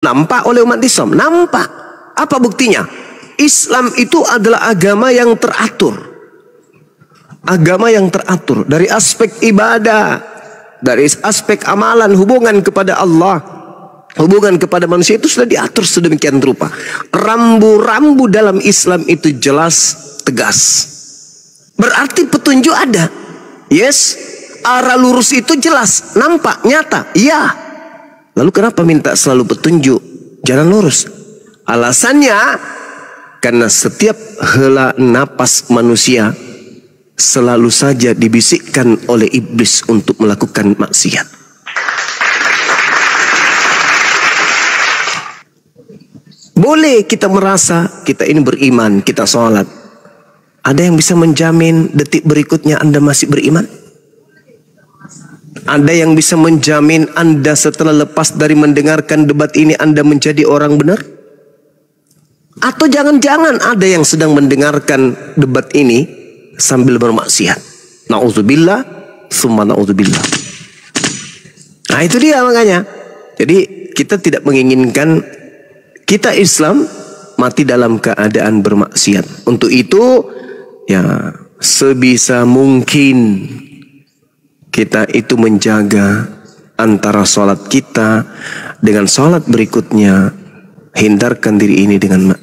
nampak oleh umat Islam? Nampak. Apa buktinya? Islam itu adalah agama yang teratur. Agama yang teratur dari aspek ibadah, dari aspek amalan, hubungan kepada Allah, hubungan kepada manusia itu sudah diatur sedemikian rupa. Rambu-rambu dalam Islam itu jelas, tegas. Berarti petunjuk ada. Yes, arah lurus itu jelas, nampak, nyata. Ya. Lalu kenapa minta selalu petunjuk jalan lurus? Alasannya karena setiap hela napas manusia selalu saja dibisikkan oleh iblis untuk melakukan maksiat. Boleh kita merasa kita ini beriman, kita sholat. Ada yang bisa menjamin detik berikutnya Anda masih beriman? Ada yang bisa menjamin Anda setelah lepas dari mendengarkan debat ini Anda menjadi orang benar? Atau jangan-jangan ada yang sedang mendengarkan debat ini sambil bermaksiat? Na'udzubillah, summa na'udzubillah. Nah itu dia makanya. Jadi kita tidak menginginkan kita Islam mati dalam keadaan bermaksiat. Untuk itu ya sebisa mungkin kita itu menjaga antara sholat kita dengan sholat berikutnya. Hindarkan diri ini dengan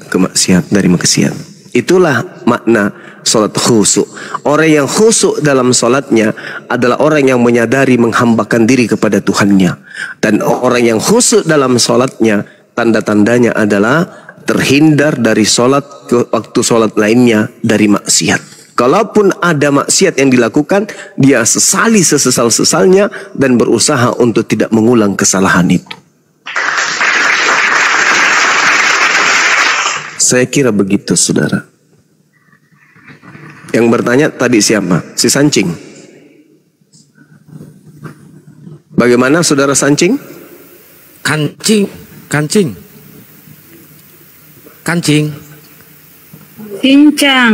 dari maksiat. Itulah makna sholat khusyuk. Orang yang khusyuk dalam sholatnya adalah orang yang menyadari menghambakan diri kepada Tuhannya. Dan orang yang khusyuk dalam sholatnya, tanda-tandanya adalah terhindar dari sholat ke waktu sholat lainnya dari maksiat. Kalaupun ada maksiat yang dilakukan, dia sesali sesesal-sesalnya dan berusaha untuk tidak mengulang kesalahan itu. Saya kira begitu, saudara. Yang bertanya tadi siapa? Si Sancing. Bagaimana saudara Sancing? Kancing. Sincang.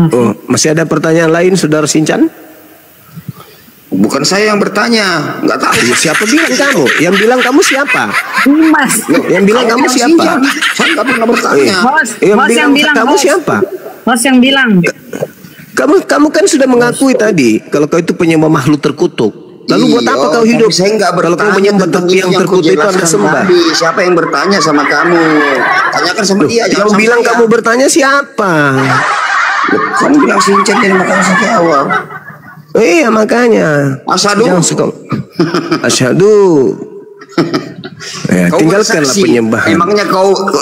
Oh, masih ada pertanyaan lain, saudara Sincan? Bukan saya yang bertanya, nggak tahu. Siapa bilang kamu? Yang bilang kamu siapa? Mas. Yang bilang kamu siapa? Saya nggak pernah bertanya. Yang bilang kamu siapa? Bos yang bilang. Kamu kan sudah mengakui tadi kalau kau itu penyembah makhluk terkutuk. Lalu buat apa kau hidup? Saya nggak bertanya. Kalau kau menyembah yang terkutuk itu Anda sembah. Siapa yang bertanya sama kamu? Tanyakan sama dia. Yang bilang kamu bertanya siapa? Kamu bilang Sinchan dan makanya saya jawab. Iya makanya. Asyhadu. Asyhadu. Ya, tinggalkanlah penyembahan.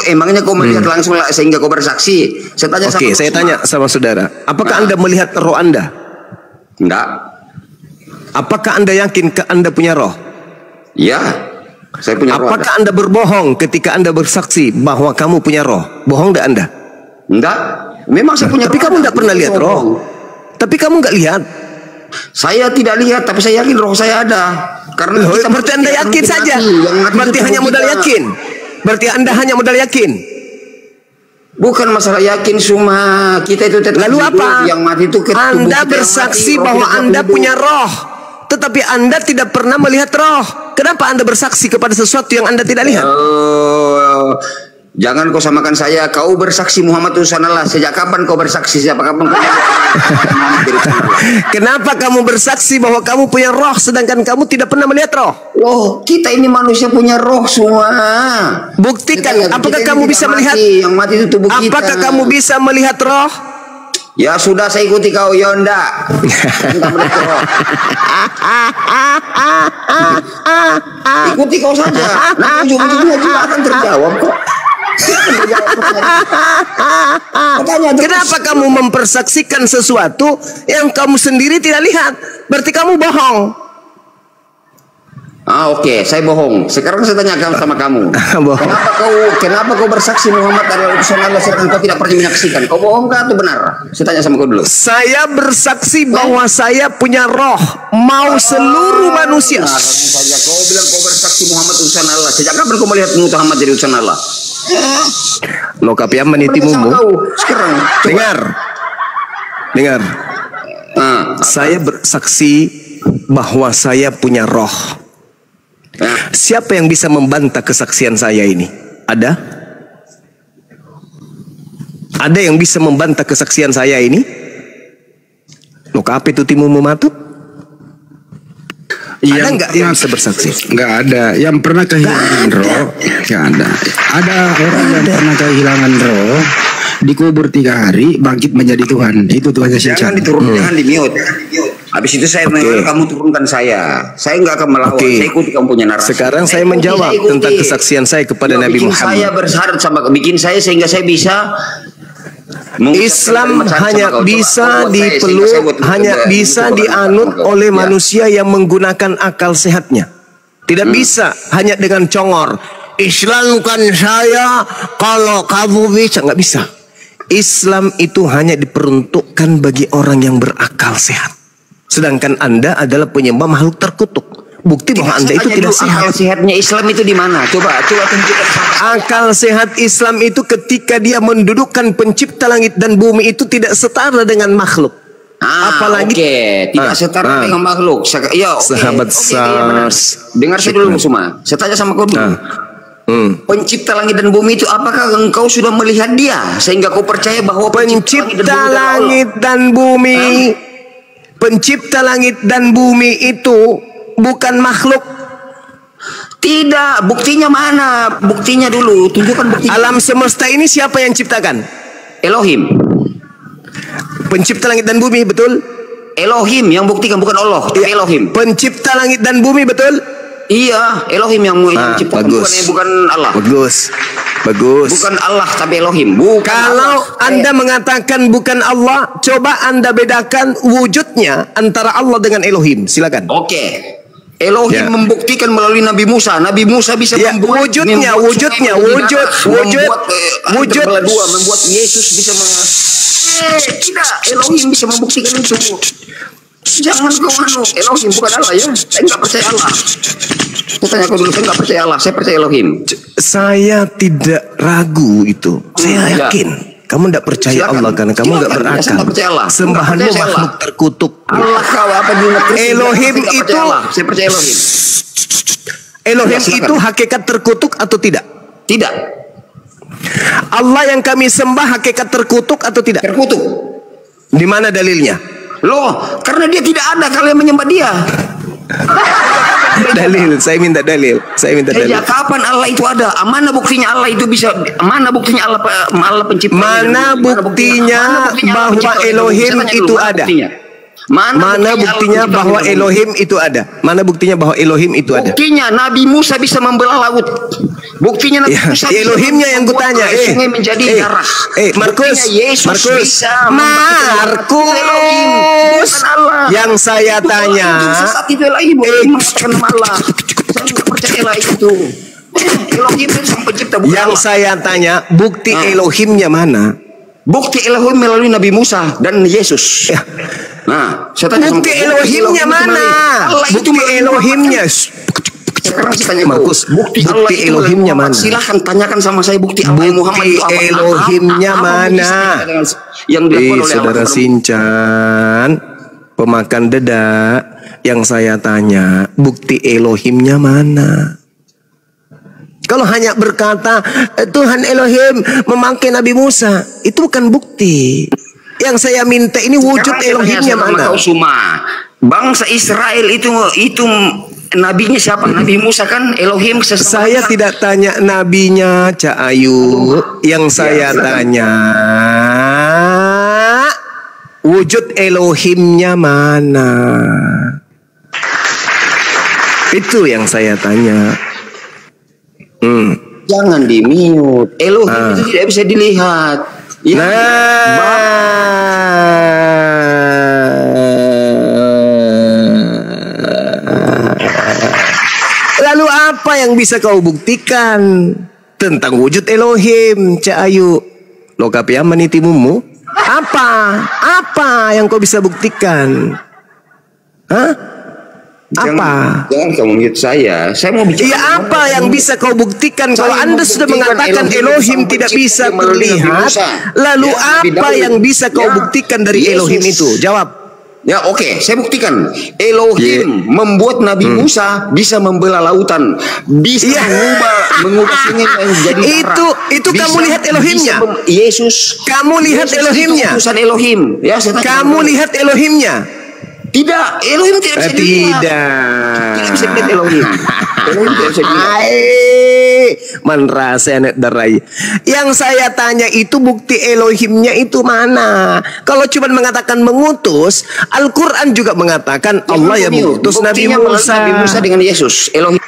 Emangnya kau melihat langsung sehingga kau bersaksi? Oke, saya tanya sama saudara. Apakah Anda melihat roh Anda? Enggak. Apakah Anda yakin Anda punya roh? Ya, saya punya roh. Apakah Anda berbohong ketika Anda bersaksi bahwa kamu punya roh? Bohong enggak Anda? Enggak. Memang saya punya roh. Tapi kamu enggak pernah lihat roh. Tapi kamu enggak lihat. Saya tidak lihat, tapi saya yakin roh saya ada. Karena kita berarti Anda yakin saja. Berarti hanya modal yakin. Berarti Anda hanya modal yakin. Bukan masalah yakin cuma kita itu. Lalu apa? Yang mati itu Anda bersaksi bahwa Anda punya roh, tetapi Anda tidak pernah melihat roh. Kenapa Anda bersaksi kepada sesuatu yang Anda tidak lihat? Jangan kau samakan saya. Kau bersaksi Muhammad utusan Allah. Sejak kapan kau bersaksi? Siapa kapan kau? Kenapa kamu bersaksi bahwa kamu punya roh sedangkan kamu tidak pernah melihat roh? Loh, kita ini manusia punya roh semua. Buktikan. Apakah kamu bisa melihat? Yang mati itu tubuh kita. Apakah kamu bisa melihat roh? Ya sudah, saya ikuti kau, Yonda. Ikuti kau saja. Nanti ujung-ujungnya juga akan terjawab kok. Kenapa kamu mempersaksikan sesuatu yang kamu sendiri tidak lihat? Berarti kamu bohong. Oke, saya bohong. Sekarang saya tanyakan sama kamu. Kenapa kau bersaksi Muhammad adalah utusan Allah sedangkan kau tidak pernah menyaksikan? Kau bohong kah atau benar? Saya tanya sama kau dulu. Saya bersaksi bahwa saya punya roh, mau seluruh manusia. Saja kau bilang kau bersaksi Muhammad utusan Allah. Sejak kapan kau melihat Muhammad jadi utusan Allah? Lo kapiam menitimumu. Sekarang dengar. Saya bersaksi bahwa saya punya roh. Siapa yang bisa membantah kesaksian saya ini? Ada? Ada yang bisa membantah kesaksian saya ini? Lo kape itu timu mematut? Ada nggak yang bisa bersaksi? Nggak ada. Yang pernah kehilangan roh? Nggak ada. Ada orang yang pernah kehilangan roh, dikubur 3 hari, bangkit menjadi Tuhan. Itu Tuhan Yesus. Jangan diturun, jangan di-mute. Habis itu saya kamu turunkan saya. Saya nggak akan melawan. Saya ikuti kamu punya narasi. Sekarang saya menjawab tentang kesaksian saya kepada Nabi Muhammad. Saya bersyarat sama bikin saya sehingga saya bisa. Islam hanya bisa dipeluk, hanya bisa dianut oleh manusia yang menggunakan akal sehatnya. Tidak bisa hanya dengan congor. Islam kan saya, kalau kamu bisa, nggak bisa. Islam itu hanya diperuntukkan bagi orang yang berakal sehat. Sedangkan Anda adalah penyembah makhluk terkutuk. Bukti bahwa Anda itu tidak sehat. Akal sehatnya Islam itu di mana? Coba tunjukkan. Akal sehat Islam itu ketika dia mendudukkan pencipta langit dan bumi itu tidak setara dengan makhluk. Apalagi tidak setara dengan makhluk. Sahabat SARS. Dengar saya dulu semua. Saya tanya sama kau dulu. Pencipta langit dan bumi itu apakah engkau sudah melihat dia sehingga kau percaya bahwa pencipta langit dan bumi, pencipta langit dan bumi itu bukan makhluk? Tidak, buktinya mana? Buktinya dulu, tunjukkan buktinya. Alam semesta ini siapa yang ciptakan? Elohim. Pencipta langit dan bumi, betul? Elohim yang buktikan, bukan Allah, tapi Elohim. Pencipta langit dan bumi, betul? Iya, Elohim yang menciptakan, bukan Allah. Bagus. Bukan Allah tapi Elohim. Kalau Anda mengatakan bukan Allah, coba Anda bedakan wujudnya antara Allah dengan Elohim. Silakan. Oke. Elohim membuktikan melalui Nabi Musa. Nabi Musa bisa membuat wujudnya, wujud membuat Yesus bisa tidak, Elohim bisa membuktikan itu. Jangan kau Elohim bukan Allah ya. Saya nggak percaya Allah. Saya tanya kau dulu, saya nggak percaya Allah, saya percaya Elohim. Saya tidak ragu itu. Saya yakin. Kamu tidak percaya Allah karena kamu nggak berakal. Sembahanmu makhluk terkutuk. Allah kau apa juga? Elohim itu. Saya percaya Elohim. Elohim itu hakikat terkutuk atau tidak? Tidak. Allah yang kami sembah hakikat terkutuk atau tidak? Terkutuk. Di mana dalilnya? Loh, karena dia tidak ada kalian menyembah dia. Dalil, saya minta dalil. Sejak kapan Allah itu ada? Mana buktinya Allah itu bisa? Mana buktinya Allah pencipta? Mana buktinya bahwa Elohim itu ada? Mana buktinya bahwa Elohim itu ada? Mana buktinya bahwa Elohim itu ada? Buktinya Nabi Musa bisa membelah laut. Buktinya Nabi Musa Elohimnya yang kutanya. Sungai menjadi darah. Markus. Yang saya tanya. Yang saya tanya, bukti Elohimnya mana? Bukti Elohim melalui Nabi Musa dan Yesus. Nah, saya tanya bukti Elohimnya mana? Bukti Elohimnya. Sekarang saya tanya Markus, bukti Elohimnya mana? Silahkan tanyakan sama saya bukti Allah Muhammad itu apa? Elohimnya mana? Yang dilakukan oleh saudara Sincan, pemakan dedak, yang saya tanya, bukti Elohimnya mana? Kalau hanya berkata Tuhan Elohim memakai Nabi Musa, itu bukan bukti. Yang saya minta ini wujud Elohimnya mana? Bangsa Israel itu nabinya siapa? Nabi Musa kan Elohim. Saya tidak tanya nabinya, Cak Ayu. Yang saya tanya wujud Elohimnya mana? Itu yang saya tanya. Jangan di-mute. Elohim itu tidak bisa dilihat. Ya, lalu apa yang bisa kau buktikan tentang wujud Elohim, Cak Ayu? Lo kapiam menitimumu? Apa yang kau bisa buktikan? Apa? Jangan kamu mute saya. Saya mau bicara. Iya, apa yang bisa kau buktikan kalau Anda sudah mengatakan Elohim tidak bisa terlihat? Lalu apa yang bisa kau buktikan dari Elohim itu? Jawab. Ya oke, saya buktikan. Elohim membuat Nabi Musa bisa membelah lautan, bisa mengubah sungai menjadi darah. Itu kamu lihat Elohimnya. Yesus. Kamu lihat Yesus Elohimnya. itu utusan Elohim. Ya, Kamu lihat Elohimnya. Tidak, Elohim tidak bisa dilihat. Tidak bisa dilihat Elohim. Elohim tidak bisa dilihat. Man rasanet darai. Yang saya tanya itu bukti Elohimnya itu mana? Kalau cuma mengatakan mengutus, Al-Quran juga mengatakan Allah yang mengutus Nabi Musa. Nabi Musa dengan Yesus. Elohim.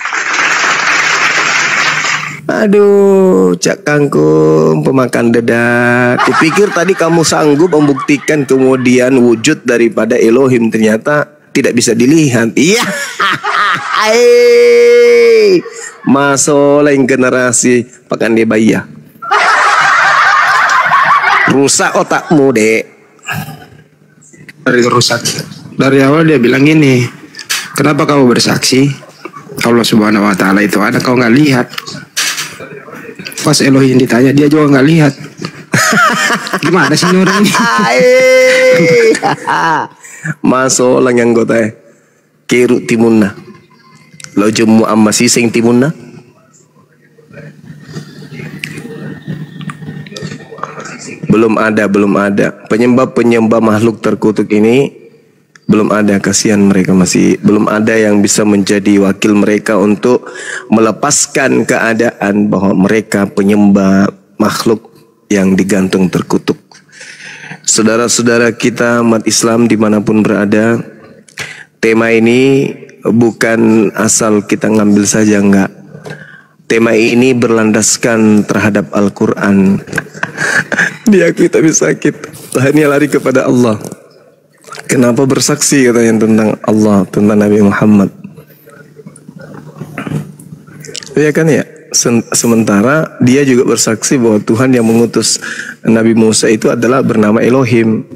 Aduh, Cak Kangkung pemakan dedak. Kupikir tadi kamu sanggup membuktikan kemudian wujud daripada Elohim, ternyata tidak bisa dilihat. Iya. Masoleng generasi pakan dia bayar. Rusak otakmu, Dek. Dari rusak. Dari awal dia bilang gini, kenapa kamu bersaksi Allah Subhanahu Wa Taala itu ada, kau nggak lihat? Pas Elohim ditanya, dia juga nggak lihat. Gimana sih orang ini? Masoleng yang gue teh kirut timunna. Lo jemu amma sising timunna. Belum ada penyembah makhluk terkutuk ini, belum ada. Kasihan mereka, masih belum ada yang bisa menjadi wakil mereka untuk melepaskan keadaan bahwa mereka penyembah makhluk yang digantung terkutuk. Saudara-saudara kita umat Islam dimanapun berada, tema ini bukan asal kita ngambil saja, enggak. Tema ini berlandaskan terhadap Al-Quran. Diakui tapi sakit, hanya lari kepada Allah. Kenapa bersaksi katanya tentang Allah, tentang Nabi Muhammad? Ya kan ya. Sementara dia juga bersaksi bahwa Tuhan yang mengutus Nabi Musa itu adalah bernama Elohim.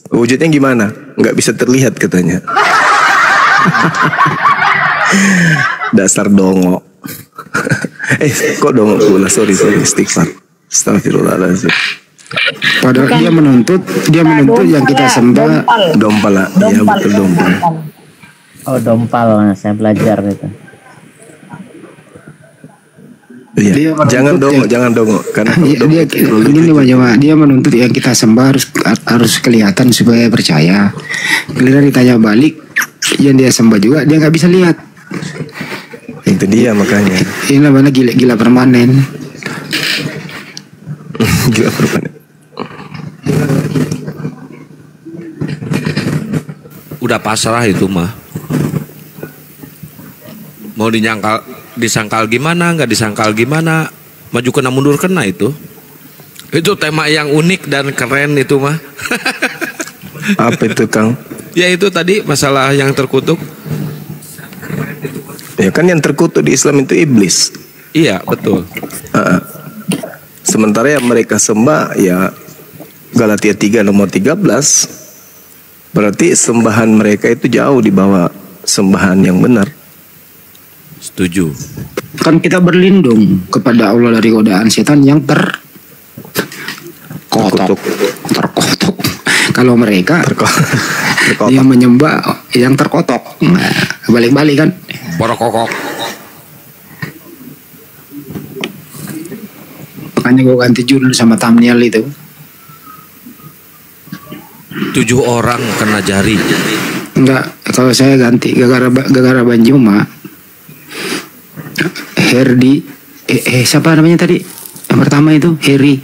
Wujudnya gimana? Nggak bisa terlihat katanya. Dasar dongo. Kok dongo pula? Sorry, istighfar. Astagfirullahaladzim. Padahal dia menuntut yang kita sembah dompal lah. Ya betul, dompal. Oh, dompal, saya belajar gitu. Iya. Jangan dongo karena dia gini Pak, dia menuntut yang kita sembah harus kelihatan supaya percaya. Kemudian ditanya balik, yang dia sembah juga dia nggak bisa lihat. Itu dia makanya. Ini namanya gila permanen. Gila permanen. Udah pasrah itu mah. Mau disangkal gimana, nggak disangkal gimana, maju kena mundur kena itu. Itu tema yang unik dan keren itu mah. Apa itu, Kang? Ya itu tadi masalah yang terkutuk. Ya kan yang terkutuk di Islam itu iblis. Iya betul. Sementara yang mereka sembah ya Galatia 3 nomor 13. Berarti sembahan mereka itu jauh di bawah sembahan yang benar. Setuju. Kan kita berlindung kepada Allah dari godaan setan yang terkotok. Kalau mereka yang menyembah yang terkotok, nah, balik-balik kan. Porokokok. Makanya gue ganti judul sama thumbnail itu. 7 orang kena jari. Enggak, kalau saya ganti gara-gara Banjuma. Herdi, siapa namanya tadi? Yang pertama itu Heri.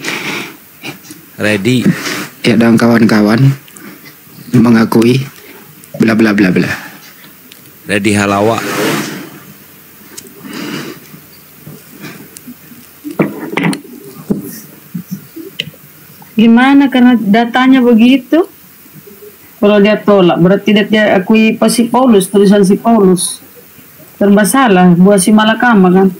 Ready. Ya, dan kawan-kawan mengakui bla bla bla bla. Ready halawa. Gimana karena datanya begitu? Kalau dia tolak, berarti dia akui si Paulus, tulisan si Paulus. Serba salah, buat si Malakama kan.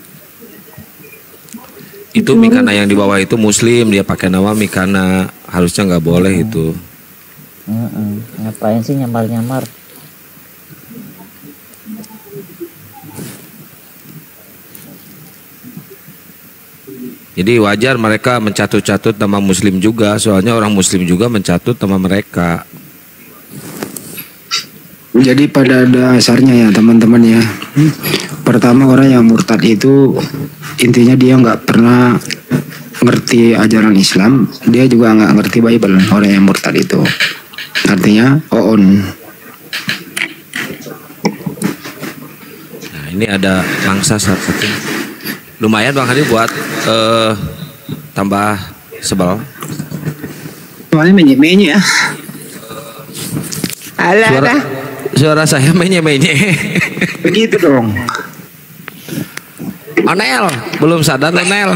Itu Mikana yang di bawah itu Muslim, dia pakai nama Mikana, harusnya nggak boleh itu. Ngapain sih nyamar-nyamar? Jadi wajar mereka mencatut-catut nama Muslim juga, soalnya orang Muslim juga mencatut nama mereka. Jadi pada dasarnya ya teman-teman ya, pertama orang yang murtad itu intinya dia nggak pernah ngerti ajaran Islam, dia juga nggak ngerti Bible. Orang yang murtad itu artinya oon. Nah, ini ada mangsa satu. Lumayan Bang Hadi buat tambah sebel. Soalnya menye-menye ya. Suara saya menye-menye. Begitu dong. Onel, belum sadar Onel.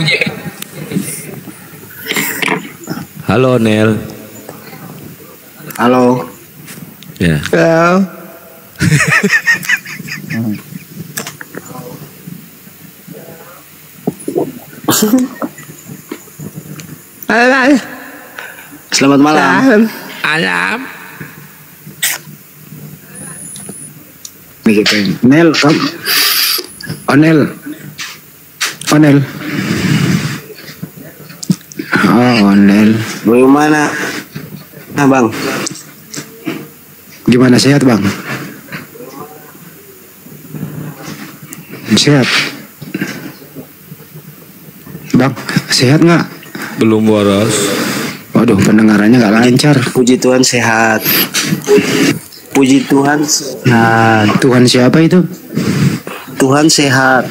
Halo Onel. Halo. Ya. Halo. Halo. Selamat malam. Alam. Nih gitu. Nel, Onel. Onel. Oh, Onel. Bagaimana? Nah, Bang. Gimana, sehat Bang? Sehat. Bang, sehat nggak? Belum boros. Waduh, pendengarannya nggak lancar. Puji Tuhan sehat. Puji Tuhan sehat. Tuhan siapa itu? Tuhan sehat.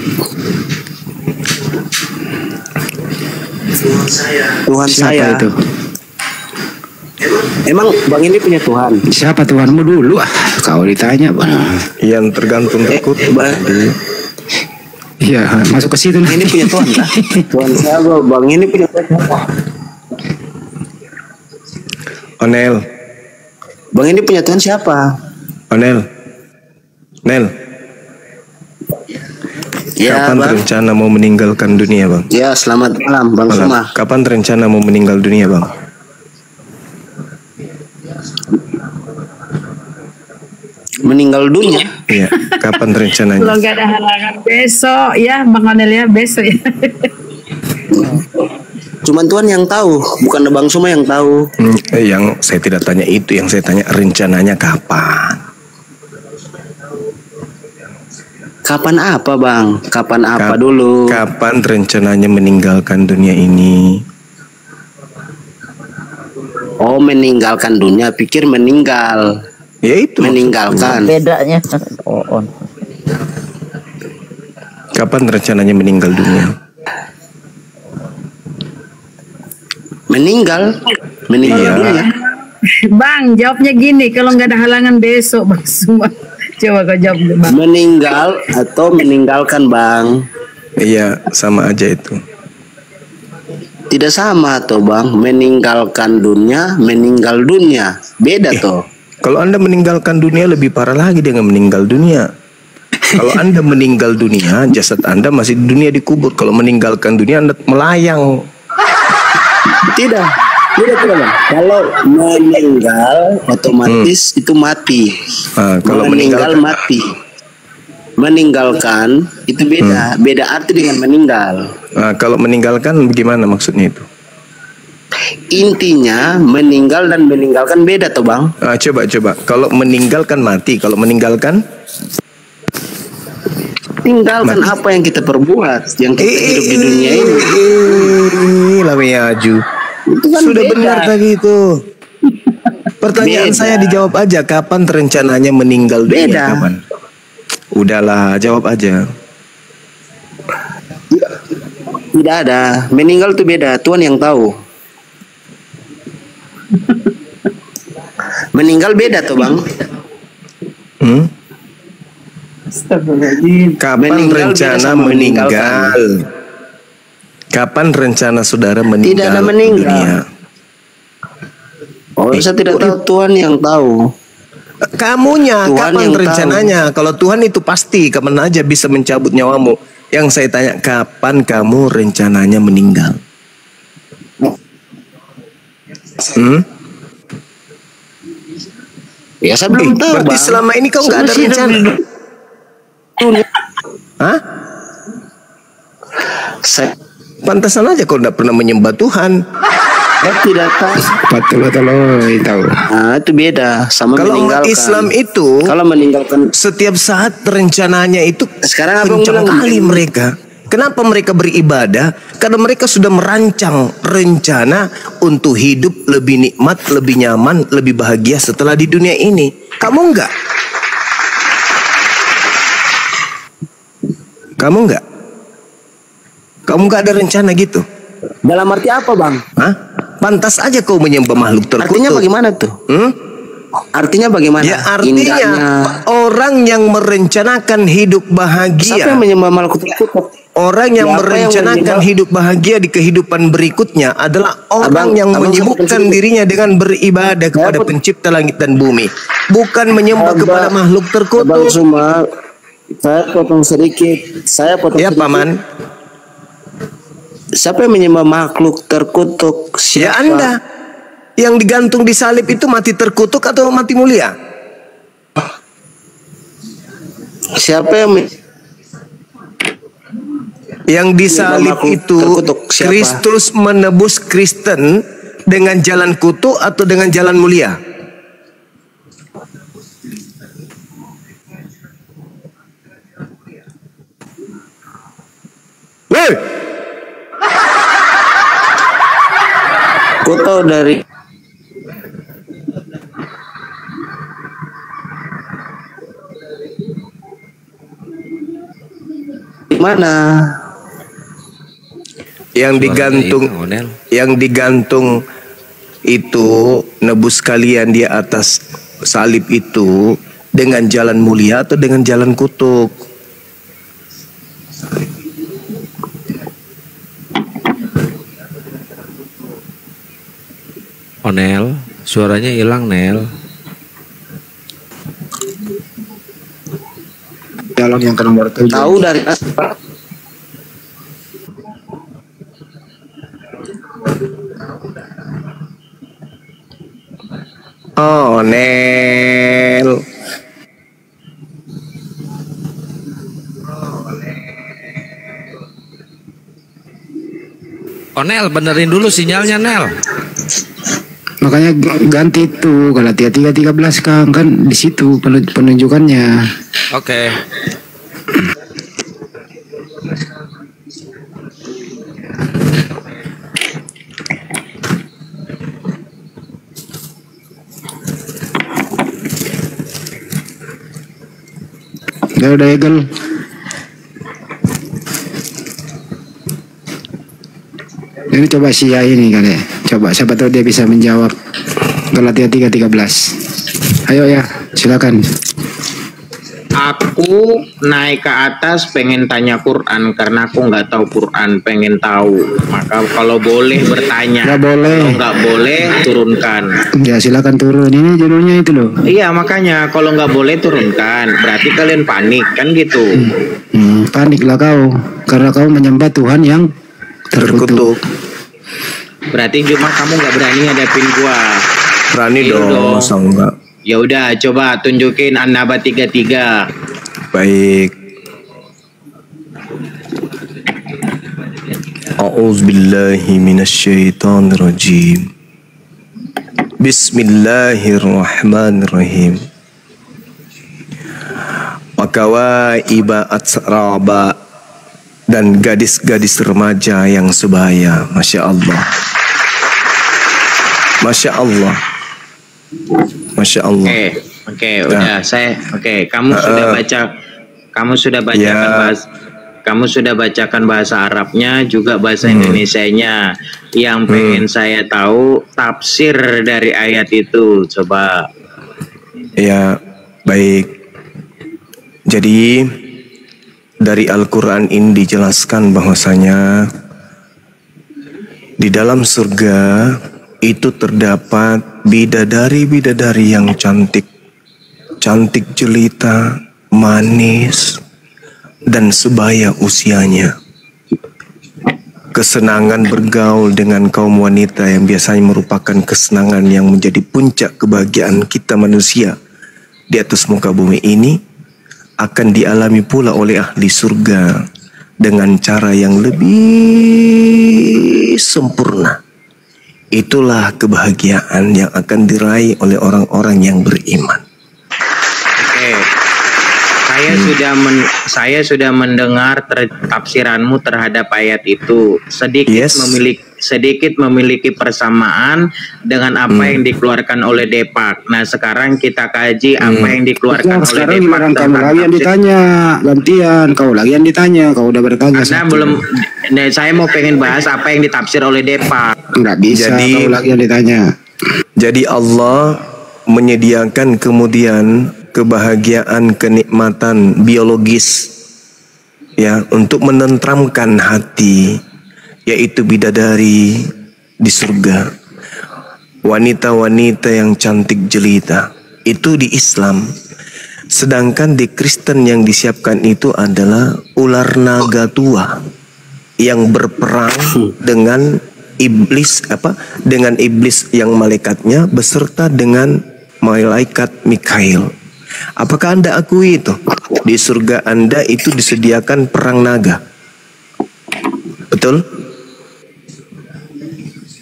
Tuhan Siapa saya. itu? Emang Bang ini punya Tuhan? Siapa Tuhanmu dulu? Ah, kau ditanya, Bang. Yang tergantung terkut. Iya, masuk ke situ. Ini punya Tuhan lah. Tuhan saya, Bang ini punya Tuhan. Onel, Bang ini punya Tuhan siapa? Onel, Nel. Ya, Kapan Bang. rencana mau meninggalkan dunia, Bang? Ya, selamat malam, Bang Malam. Suma. Kapan rencana mau meninggal dunia, Bang? Meninggal dunia. Iya, kapan rencananya? Kalau nggak ada halangan besok ya, Bang Onel ya besok ya. Cuman Tuhan yang tahu, bukan Bang Suma yang tahu. Yang saya tidak tanya itu, yang saya tanya rencananya kapan? Kapan apa, Bang? Kapan apa dulu? Kapan rencananya meninggalkan dunia ini? Oh, meninggalkan dunia, pikir meninggal. Ya itu. Meninggalkan. Bedanya on. Kapan rencananya meninggal dunia? Meninggal Iya. dunia. Bang, jawabnya gini, kalau nggak ada halangan besok Bang semua. Coba kau jawab Bang. Meninggal atau meninggalkan, Bang? Iya, sama aja itu. Tidak sama toh, Bang. Meninggalkan dunia, meninggal dunia. Beda toh. Kalau Anda meninggalkan dunia lebih parah lagi dengan meninggal dunia. Kalau Anda meninggal dunia, jasad Anda masih di dunia dikubur. Kalau meninggalkan dunia, Anda melayang. Tidak, Bang. Kalau meninggal otomatis itu mati. Kalau meninggal meninggalkan- mati. Meninggalkan itu beda, beda arti dengan meninggal. Kalau meninggalkan gimana maksudnya itu? Intinya meninggal dan meninggalkan beda toh, Bang. Coba. Kalau meninggalkan mati, kalau meninggalkan Tinggalkan apa yang kita perbuat, yang kita hidup di dunia ini. Lamiyaju. Itu kan Sudah beda. benar tadi itu. Pertanyaan Beda. saya dijawab aja, kapan rencananya meninggal dunia? Beda. Kapan? Udahlah, jawab aja. Tidak ada. Meninggal itu beda. Tuhan yang tahu. Meninggal beda tuh, Bang. Astagfirullahaladzim. Kapan Meninggal rencana beda sama meninggal? meninggalkan. Kapan rencana saudara meninggal? Tidak ada meninggal. dunia? Oh, saya tidak tahu, Tuhan yang tahu. Kamunya, Tuhan kapan yang rencananya? Kalau Tuhan itu pasti, kapan aja bisa mencabut nyawamu. Yang saya tanya, kapan kamu rencananya meninggal? Ya, saya belum tahu, Berarti Bang. selama ini kau nggak ada Saya masih rencana? hidup di dunia. Hah? Saya Pantasan aja kau nggak pernah menyembah Tuhan. tidak tahu. Betul tahu. Nah, itu beda sama Kalau umat meninggalkan. Islam itu Kalau meninggalkan setiap saat rencananya itu sekarang abang kencang bilang kali mereka. Kenapa mereka beribadah? Karena mereka sudah merancang rencana untuk hidup lebih nikmat, lebih nyaman, lebih bahagia setelah di dunia ini. Kamu enggak? Kamu enggak? Kamu enggak ada rencana gitu? dalam arti apa, Bang? Hah? Pantas aja kau menyembah makhluk terkutuk. Artinya bagaimana tuh? Artinya bagaimana? Ya artinya Indahnya. orang yang merencanakan hidup bahagia. Siapa yang menyembah makhluk terkutuk? Orang yang Siapa merencanakan yang hidup bahagia di kehidupan berikutnya adalah orang yang menyibukkan dirinya dengan beribadah kepada pencipta langit dan bumi, bukan menyembah kepada makhluk Abang terkutuk. Suma, saya potong sedikit. Ya paman, Siapa yang menyembah makhluk terkutuk? ya Anda yang digantung di salib itu mati terkutuk atau mati mulia? Siapa yang Yang disalib makhluk itu terkutuk? Siapa? Kristus menebus Kristen dengan jalan kutuk atau dengan jalan mulia? Weh, kutuk dari mana? yang digantung itu nebus kalian di atas salib itu dengan jalan mulia atau dengan jalan kutuk? Nel, suaranya hilang Nel. Jalan yang ke nomor 7. Tahu dari apa? Oh, Nel. Nel, benerin dulu sinyalnya Nel. Makanya ganti itu Galatia 3:13 Kang, kan di situ penunjukannya. Oke. Udah Egel. Ini coba si Yai ini kali ya. Coba siapa tahu dia bisa menjawab Galatia 3:13. Ayo ya, silakan. Aku naik ke atas pengen tanya Quran karena aku nggak tahu Quran, pengen tahu. Maka kalau boleh bertanya, Nggak boleh. kalau nggak boleh turunkan. Ya silakan turun. Ini judulnya itu loh. Iya makanya kalau nggak boleh turunkan, berarti kalian panik kan gitu. Panik lah kau karena kau menyembah Tuhan yang terkutuk. Berarti cuma kamu nggak berani ngadepin gua. Berani Iya dong, masa enggak? Ya udah, coba tunjukin An-Naba 33. Baik. A'udzubillahi minasyaitonirrajim. Bismillahirrahmanirrahim. Wakawaiba atsraba, dan gadis-gadis remaja yang sebaya. Masya Allah. Masya Allah. Masya Allah. Oke, udah kamu sudah baca, kamu sudah bacakan bahasa, kamu sudah bacakan bahasa Arabnya juga bahasa Indonesianya. Yang pengen saya tahu tafsir dari ayat itu, coba. Ya, baik. Jadi dari Al-Quran ini dijelaskan bahwasanya di dalam surga itu terdapat bidadari-bidadari yang cantik, cantik jelita, manis, dan sebaya usianya. Kesenangan bergaul dengan kaum wanita yang biasanya merupakan kesenangan yang menjadi puncak kebahagiaan kita manusia di atas muka bumi ini akan dialami pula oleh ahli surga dengan cara yang lebih sempurna, Itulah kebahagiaan yang akan diraih oleh orang-orang yang beriman. Oke. Saya sudah mendengar tafsiranmu terhadap ayat itu. Sedikit memiliki persamaan dengan apa yang dikeluarkan oleh Depak. Nah, sekarang kita kaji apa yang dikeluarkan oleh Depak. Kamu lagi yang ditanya, gantian. Kau lagi yang ditanya, kau udah bertanya. Karena saya mau pengen bahas apa yang ditafsir oleh Depak. Enggak bisa, kau lagi yang ditanya. Jadi Allah menyediakan kemudian kebahagiaan, kenikmatan biologis ya untuk menentramkan hati, yaitu bidadari di surga, wanita-wanita yang cantik jelita, itu di Islam. Sedangkan di Kristen yang disiapkan itu adalah ular naga tua yang berperang dengan iblis, dengan iblis yang malaikatnya beserta dengan malaikat Mikail. Apakah Anda akui itu? Di surga Anda itu disediakan perang naga. Betul?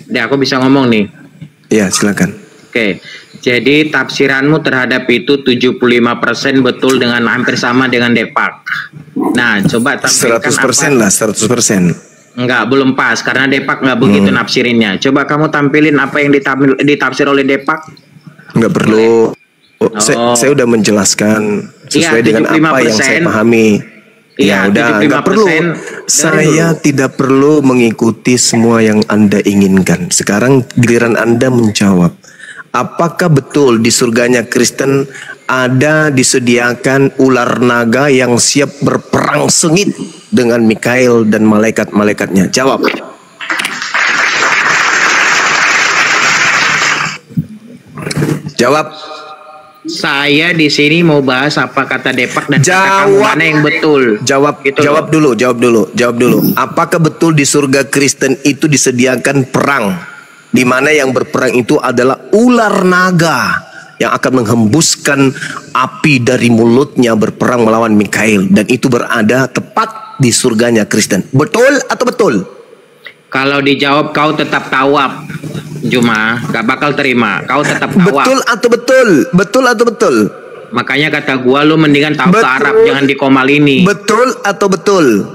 Ya, aku bisa ngomong nih. Ya, silakan. Oke. Jadi tafsiranmu terhadap itu 75% betul dengan hampir sama dengan Depak. Nah, coba tampilkan 100% lah, 100%. Enggak, belum pas karena Depak nggak begitu nafsirinnya. Coba kamu tampilin apa yang ditafsir oleh Depak. Nggak perlu. Saya udah menjelaskan sesuai dengan apa yang saya pahami. Ya udah, nggak perlu. Saya tidak perlu mengikuti semua yang Anda inginkan. Sekarang giliran Anda menjawab. Apakah betul di surganya Kristen ada disediakan ular naga yang siap berperang sengit dengan Mikail dan malaikat-malaikatnya? Jawab. Jawab. Saya di sini mau bahas apa kata Depak dan kata kamu mana yang betul. Jawab dulu. Apakah betul di surga Kristen itu disediakan perang, di mana yang berperang itu adalah ular naga yang akan menghembuskan api dari mulutnya berperang melawan Mikail, dan itu berada tepat di surganya Kristen. Betul atau betul? Kalau dijawab kau tetap tawab, Juma, gak bakal terima. Kau tetap tawab. Betul atau betul? Betul atau betul? Makanya kata gua lu mendingan tahu ke Arab, jangan di Komal ini. Betul atau betul?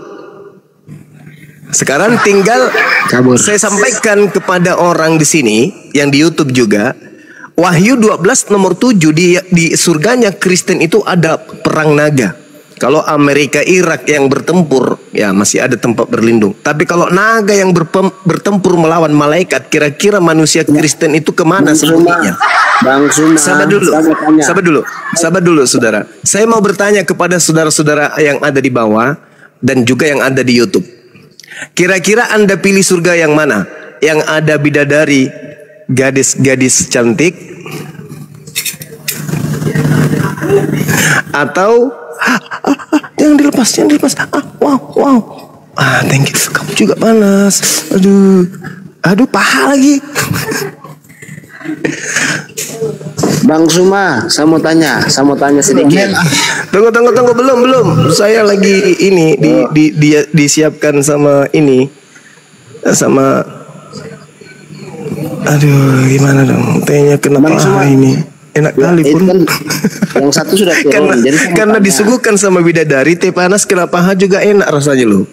Sekarang tinggal saya sampaikan kepada orang di sini yang di YouTube juga. Wahyu 12 nomor 7 di surganya Kristen itu ada perang naga. Kalau Amerika Irak yang bertempur, ya masih ada tempat berlindung. Tapi kalau naga yang bertempur melawan malaikat, kira-kira manusia Kristen itu kemana sembunyinya? Bang Suma, sabar dulu, saudara. Saya mau bertanya kepada saudara-saudara yang ada di bawah dan juga yang ada di YouTube. Kira-kira Anda pilih surga yang mana? Yang ada bidadari, gadis-gadis cantik, atau jangan dilepas. Wow. Thank you. Kamu juga panas. Aduh, paha lagi. Bang Suma, saya mau tanya sedikit. Tunggu, belum. Saya lagi ini disiapkan sama ini, sama. Aduh, gimana dong? Tehnya kena paha ini. Enak kali pun. Kan, yang satu sudah turun. karena disuguhkan sama bidadari, teh panas kena paha juga enak rasanya loh.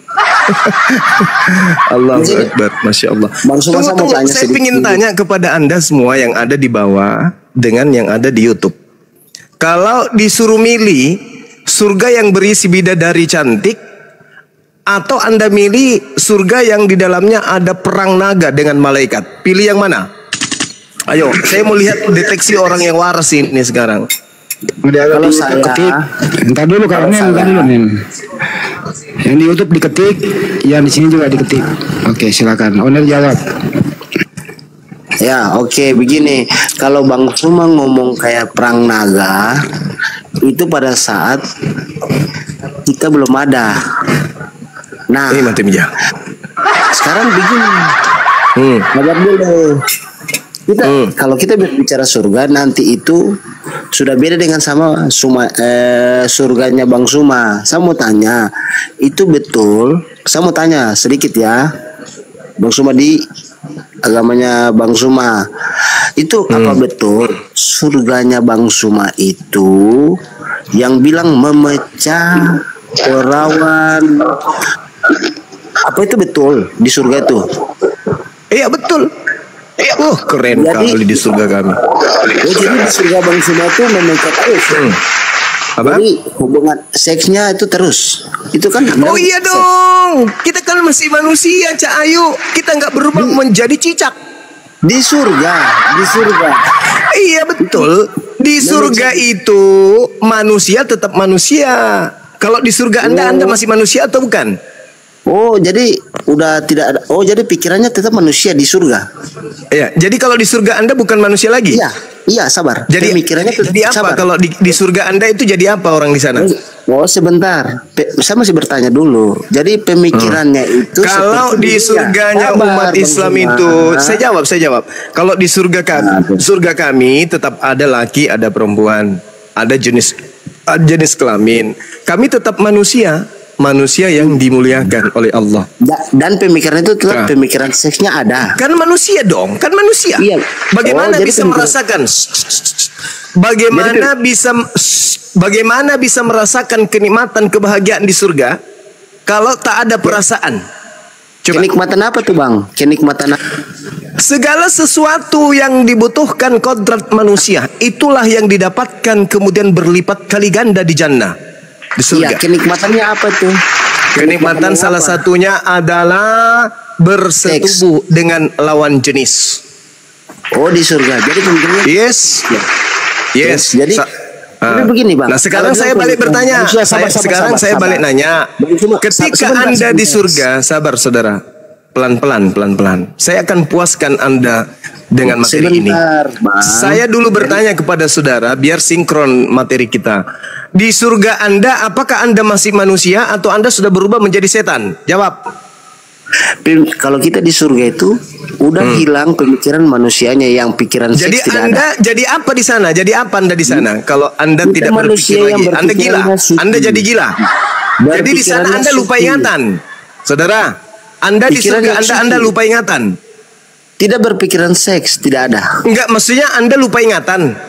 Allahu Akbar, Masya Allah. Tunggu, saya ingin tanya kepada Anda semua yang ada di bawah dengan yang ada di YouTube. Kalau disuruh milih surga yang berisi bidadari cantik, atau Anda milih surga yang di dalamnya ada perang naga dengan malaikat, pilih yang mana? Ayo, saya mau lihat deteksi orang yang waras ini sekarang. Kalau saya ketik, entar dulu nih. Yang di YouTube diketik, yang di sini juga diketik. Oke, silakan. Owner jawab. Ya, oke, begini. Kalau Bang Suma ngomong kayak perang naga, itu pada saat kita belum ada. Nah, ini mati mijang. Sekarang begini. Jawab dulu. Kalau kita bicara surga nanti itu sudah beda dengan sama surganya Bang Suma. Saya mau tanya, itu betul? Saya mau tanya sedikit ya, Bang Suma agamanya Bang Suma. Itu apa betul surganya Bang Suma itu yang bilang memecah perawan? Apa itu betul di surga itu? Iya betul. Oh keren kali di surga kami. Oh, jadi di surga Bang Suma itu memecah terus. Apa? Jadi hubungan seksnya itu terus. Itu kan. Oh iya dong. Kita kan masih manusia, Cak Ayu. Kita nggak berubah menjadi cicak. Di surga. Iya betul. Di surga itu manusia tetap manusia. Kalau di surga Anda masih manusia atau bukan? Oh, jadi udah tidak ada. Oh, jadi pikirannya tetap manusia di surga. Iya, jadi kalau di surga Anda bukan manusia lagi. Iya, sabar. Jadi pikirannya jadi apa sabar. kalau di surga Anda itu jadi apa orang di sana? Oh, sebentar. Saya masih bertanya dulu. Jadi pemikirannya itu kalau di surganya umat Islam itu, saya jawab. Kalau di surga kami tetap ada laki, ada perempuan, ada jenis kelamin. Kami tetap manusia yang dimuliakan oleh Allah. Dan pemikiran itu tetap pemikiran seksnya ada. Kan manusia dong, kan manusia. Iya. Bagaimana bisa merasakan? Bagaimana bisa merasakan kenikmatan kebahagiaan di surga kalau tak ada perasaan? Coba. Kenikmatan apa tuh Bang? Kenikmatan apa? Segala sesuatu yang dibutuhkan kodrat manusia itulah yang didapatkan kemudian berlipat kali ganda di jannah, di surga. Iya, kenikmatannya apa tuh? Kenikmatan salah satunya adalah bersetubuh dengan lawan jenis. Oh, di surga. Jadi pemikirannya Yes. Jadi tapi begini Bang. Nah sekarang saya balik bertanya. Saya balik nanya. Ketika Anda di surga, sabar saudara. Pelan-pelan. Saya akan puaskan Anda dengan materi ini. Saya dulu bertanya kepada saudara biar sinkron materi kita. Di surga Anda, apakah Anda masih manusia atau Anda sudah berubah menjadi setan? Jawab. Kalau kita di surga itu udah hilang pemikiran manusianya yang pikiran seks tidak Anda ada. Jadi apa di sana? Jadi apa Anda di sana? Kalau Anda Kita tidak berpikir lagi, Anda gila. Anda jadi gila. Jadi di sana Anda lupa ingatan. Saudara, Anda di surga Anda lupa ingatan. Tidak berpikiran seks, tidak ada. Enggak, maksudnya Anda lupa ingatan.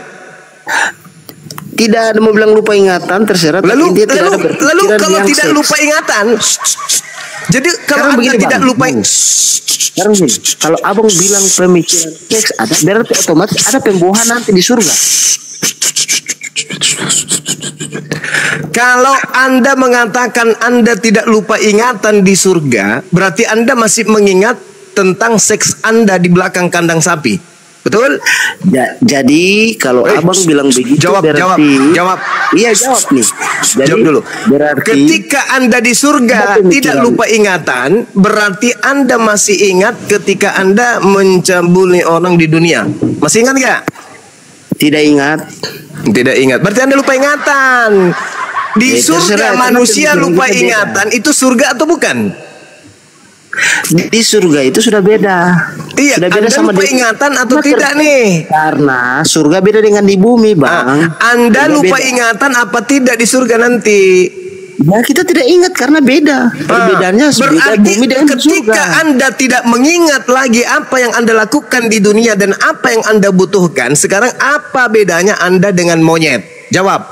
Tidak ada mau bilang lupa ingatan, terserah. Lalu kalau tidak lupa ingatan, jadi kalau Anda tidak lupa, sekarang gini, kalau abang bilang pemikiran seks ada, berarti otomatis ada pembuahan nanti di surga. Kalau Anda mengatakan Anda tidak lupa ingatan di surga, berarti Anda masih mengingat tentang seks Anda di belakang kandang sapi. Betul? Jadi kalau abang bilang begitu jawab. Iya jawab nih. Jadi, jawab dulu. Berarti ketika Anda di surga tidak lupa ingatan, berarti Anda masih ingat ketika Anda mencabuli orang di dunia. Masih ingat nggak? Tidak ingat. Tidak ingat. Berarti Anda lupa ingatan. Di surga manusia lupa ingatan. Itu surga atau bukan? Di surga itu sudah beda. Iya, sudah beda. Anda sama lupa ingatan atau tidak nih? Karena surga beda dengan di bumi, Bang. Anda lupa ingatan apa tidak di surga nanti? Ya, kita tidak ingat karena beda. Perbedaannya beda bumi dengan surga. Ketika Anda tidak mengingat lagi apa yang Anda lakukan di dunia dan apa yang Anda butuhkan, sekarang apa bedanya Anda dengan monyet? Jawab.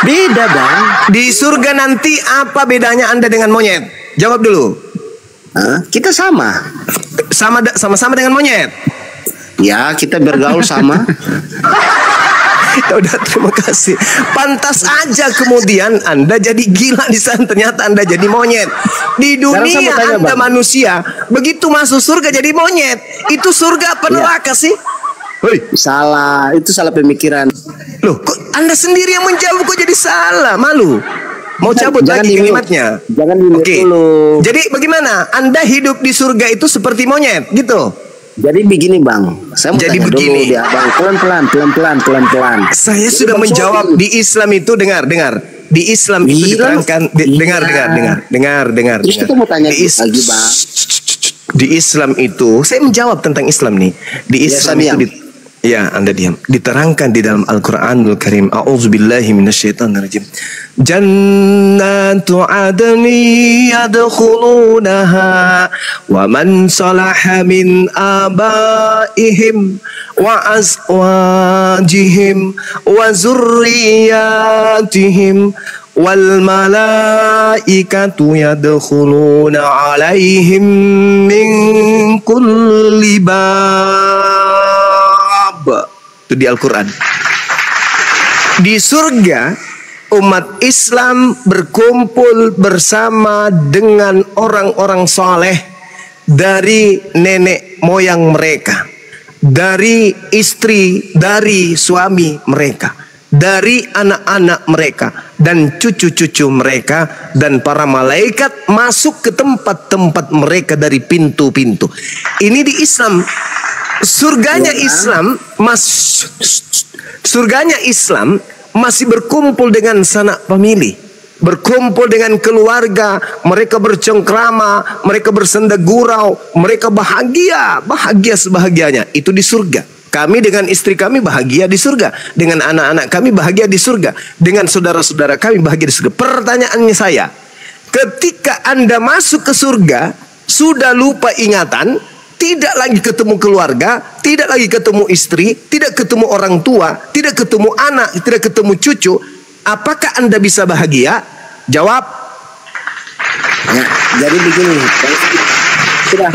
Beda, Bang. Di surga nanti apa bedanya Anda dengan monyet? Jawab dulu. Kita sama. Sama-sama dengan monyet. Ya, kita bergaul sama. Ya udah, terima kasih. Pantas aja kemudian Anda jadi gila di sana, ternyata Anda jadi monyet. Di dunia Anda manusia, begitu masuk surga jadi monyet. Itu surga apa neraka sih? Salah, itu salah pemikiran. Loh, kok Anda sendiri yang menjawab kok jadi salah? Malu. Mau cabut lagi kalimatnya? Jangan dulu. Jadi bagaimana? Anda hidup di surga itu seperti monyet gitu? Jadi begini, Bang. Saya mau jadi tanya begini. dulu dia, pelan-pelan. Saya sudah menjawab. Di Islam itu dengar. Di Islam itu diterangkan. Dengar. Terus kita mau tanya lagi, Bang. Di Islam itu, saya menjawab tentang Islam nih. Di Islam itu Ya, Anda diam. Diterangkan di dalam Al-Qur'anul Karim. A'udzubillahi minasyaitonirrajim. Jannatu adni yadkhulunaha wa man salaha min abaihim wa azwajihim wa zurriyatihim wal malaikatu yadkhuluna alaihim min kulli bab. Itu di Al-Quran. Di surga umat Islam berkumpul bersama dengan orang-orang soleh dari nenek moyang mereka, dari istri, dari suami mereka, dari anak-anak mereka dan cucu-cucu mereka, dan para malaikat masuk ke tempat-tempat mereka dari pintu-pintu. Ini di Islam. Surganya Islam, surganya Islam masih berkumpul dengan sanak famili, berkumpul dengan keluarga, mereka bercengkrama, mereka bersenda gurau, mereka bahagia sebahagianya. Itu di surga. Kami dengan istri kami bahagia di surga, dengan anak-anak kami bahagia di surga, dengan saudara-saudara kami bahagia di surga. Pertanyaannya saya, ketika Anda masuk ke surga, sudah lupa ingatan, tidak lagi ketemu keluarga, tidak lagi ketemu istri, tidak ketemu orang tua, tidak ketemu anak, tidak ketemu cucu, apakah Anda bisa bahagia? Jawab. Ya, jadi begini, sudah.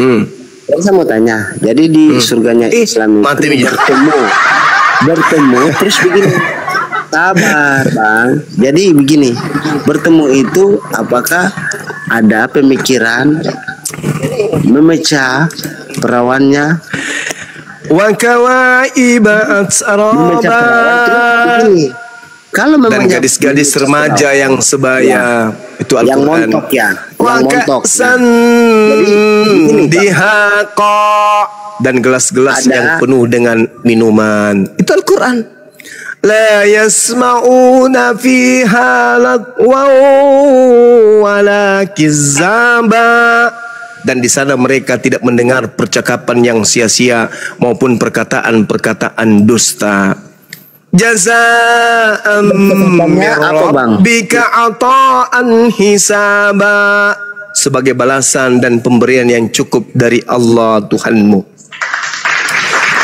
Jadi saya mau tanya, jadi di surganya Islam itu bertemu, terus begini, sabar bang. Jadi begini, bertemu itu apakah ada pemikiran memecah perawannya, wa kawaiba atsaraba, kalau memang dan gadis-gadis remaja yang sebaya, itu Al-Quran. Yang montok ya, yang montok. Dihaqa, dan gelas-gelas yang penuh dengan minuman, itu Al-Quran. La yasma'una fiha lagwa wala kizaba, dan di sana mereka tidak mendengar percakapan yang sia-sia maupun perkataan-perkataan dusta. Jazaa'an min rabbika ata'an hisaba, sebagai balasan dan pemberian yang cukup dari Allah Tuhanmu.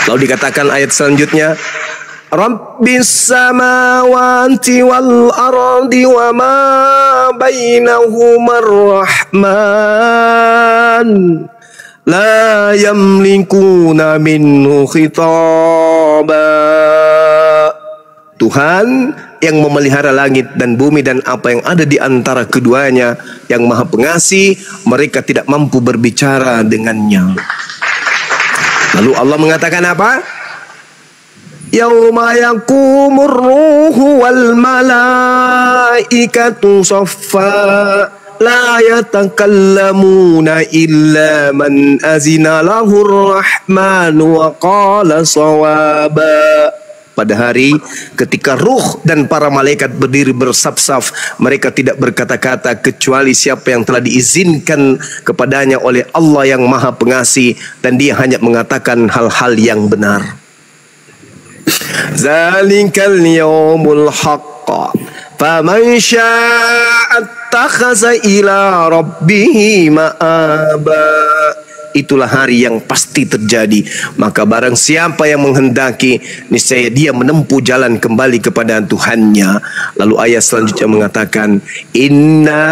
Lalu dikatakan ayat selanjutnya, Rabbis samawati wal ardi wa ma bainahumar rahman la yamlikuna minhu khitaba. Tuhan yang memelihara langit dan bumi dan apa yang ada di antara keduanya, yang Maha Pengasih, mereka tidak mampu berbicara dengannya. Lalu Allah mengatakan apa? Yauma yaqumur ruhu wal malaikatu saffa la yatakallamuna illa man azina lahur rahmanu wa qala sawaba. Pada hari ketika ruh dan para malaikat berdiri bersaf-saf, mereka tidak berkata-kata kecuali siapa yang telah diizinkan kepadanya oleh Allah yang Maha Pengasih, dan dia hanya mengatakan hal-hal yang benar. Zalikal yawmul haqqa faman syaa'a attakhadha ila rabbih ma'aba. Itulah hari yang pasti terjadi, maka barang siapa yang menghendaki, niscaya dia menempuh jalan kembali kepada Tuhannya. Lalu ayat selanjutnya mengatakan, Inna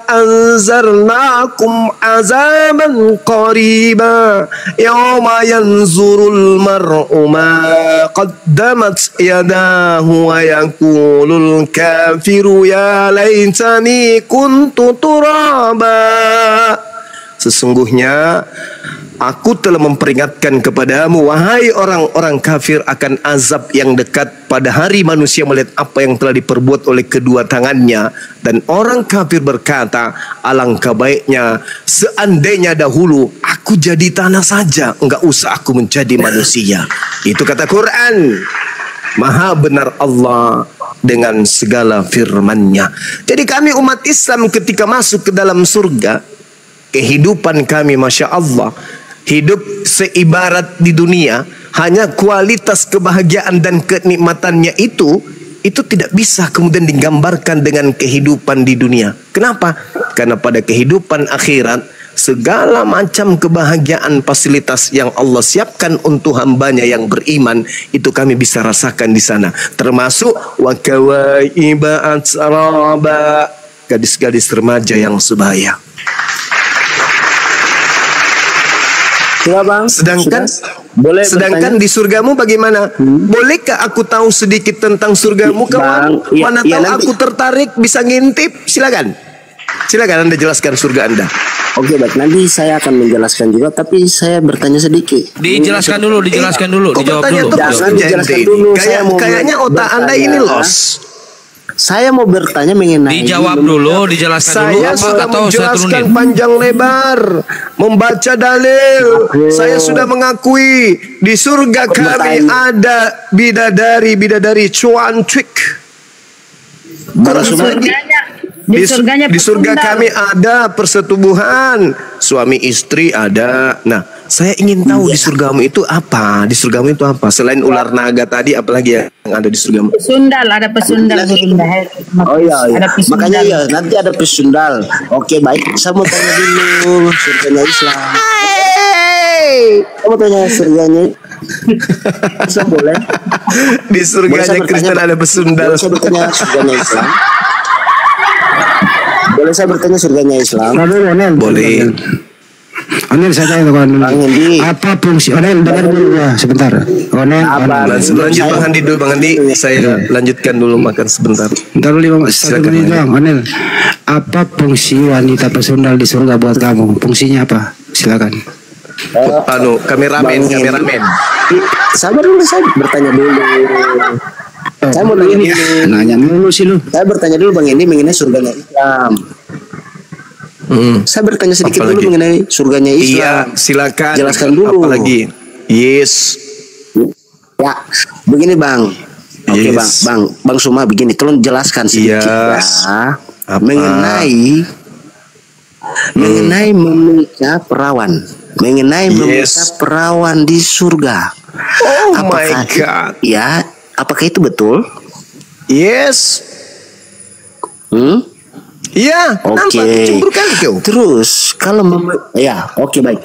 anzarnakum azaban qariba yawma yanzurul mar'u ma qaddamat yadahu wa yaqulul kafiru ya laitani kuntu turaba. Sesungguhnya aku telah memperingatkan kepadamu, wahai orang-orang kafir, akan azab yang dekat pada hari manusia melihat apa yang telah diperbuat oleh kedua tangannya. Dan orang kafir berkata, alangkah baiknya seandainya dahulu aku jadi tanah saja, enggak usah aku menjadi manusia. Itu kata Quran. Maha benar Allah dengan segala firman-Nya. Jadi kami umat Islam ketika masuk ke dalam surga, kehidupan kami Masya Allah, hidup seibarat di dunia Hanya kualitas kebahagiaan dan kenikmatannya itu tidak bisa kemudian digambarkan dengan kehidupan di dunia. Kenapa? Karena pada kehidupan akhirat segala macam kebahagiaan fasilitas yang Allah siapkan untuk hambanya yang beriman itu kami bisa rasakan di sana. Termasuk wa kawaiba atsaraba, gadis-gadis remaja yang sebaya. Coba bang. Sedangkan di surgamu bagaimana? Bolehkah aku tahu sedikit tentang surgamu kawan? Mana tahu aku tertarik bisa ngintip? Silakan Anda jelaskan surga Anda. Oke baik, nanti saya akan menjelaskan juga, tapi saya bertanya sedikit. Dijelaskan dulu, dijawab dulu. Jangan dijelaskan dulu. Kayaknya otak Anda ini los. Saya mau bertanya mengenai. Dijawab dulu, dijelaskan dulu. Saya sudah menjelaskan panjang lebar, membaca dalil. Saya sudah mengakui di surga kami ada bidadari cuantik. Di surga kami ada persetubuhan suami istri ada. Nah, saya ingin tahu di surgamu itu apa? Di surgamu itu apa? Selain ular naga tadi, apalagi yang ada di surgamu? Pesundal, ada pesundal. Oh iya. Makanya ya nanti ada pesundal. Oke baik, saya mau tanya dulu surganya Islam. Saya mau tanya surganya Islam boleh? Di surganya Kristen ada pesundal. Boleh saya bertanya surganya Islam? Boleh saya bertanya surganya Islam? Boleh. Onel saya tanya dulu. Apa fungsi Onel? Dengar dulu ya sebentar. Onel. Lanjut Bang Andi dulu, Bang Andi. Saya lanjutkan dulu makan sebentar. Bentar dulu 1 menit doang. Onel. Apa fungsi wanita pesundal di surga buat kamu? Fungsinya apa? Silakan. Kameramen. Sabar dulu, saya bertanya dulu. Saya mau tanya dulu. Nanya dulu sih lu. Saya bertanya dulu Bang Endi mengenai surganya Islam. Saya bertanya sedikit dulu mengenai surganya Islam. Iya, silakan. Jelaskan dulu. Apalagi? Yes. Ya, begini Bang. Oke Bang Suma begini, tolong jelaskan sedikit ya. Mengenai memecah perawan. Mengenai memecah perawan di surga. Oh my God. Ya, apakah itu betul? Yes. Iya, oke. Terus kalau oke baik.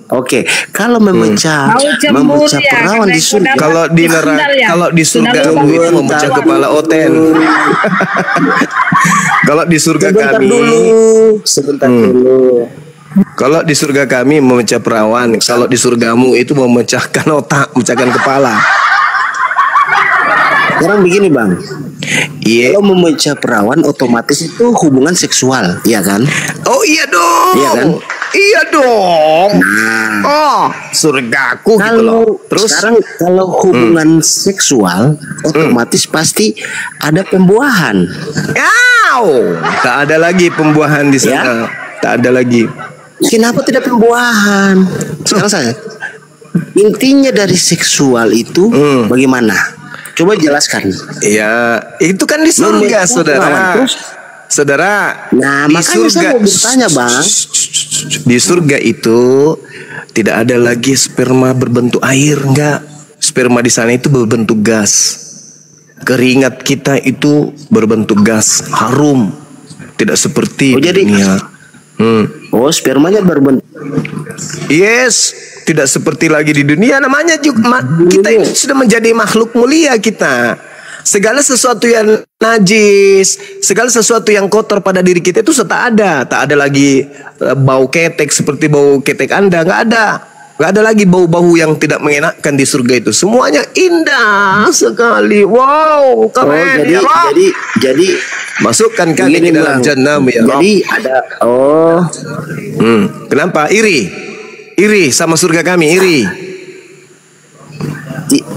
Oke, kalau memecah perawan di surga. Kalau di neraka, kalau di surga itu memecah kepala oten. Kalau di surga kami sebentar dulu. Kalau di surga kami memecah perawan, kalau di surgamu itu memecahkan otak, memecahkan kepala. Sekarang begini Bang. Kalau memecah perawan otomatis itu hubungan seksual, ya kan? Oh iya dong. Iya kan? Iya dong. Surgaku gitu loh. Terus sekarang kalau hubungan seksual otomatis pasti ada pembuahan. Tak ada lagi pembuahan di sana. Tak ada lagi. Kenapa tidak pembuahan? Sekarang saya intinya dari seksual itu bagaimana? Coba jelaskan. Ya, itu kan di surga, saudara. Nah, makanya saya mau bertanya, Bang. Di surga itu tidak ada lagi sperma berbentuk air, enggak. Sperma di sana itu berbentuk gas. Keringat kita itu berbentuk gas, harum. Tidak seperti di dunia. Spermanya berbentuk. Yes, tidak seperti lagi di dunia. Namanya juga kita ini sudah menjadi makhluk mulia kita. Segala sesuatu yang najis, segala sesuatu yang kotor pada diri kita itu tak ada. Tak ada lagi bau ketek seperti bau ketek Anda, nggak ada. Nggak ada lagi bau-bau yang tidak mengenakan di surga itu. Semuanya indah sekali. Wow, keren. Jadi masukkan kaki ke dalam jannah ya. Jadi ada Kenapa? Iri sama surga kami, iri.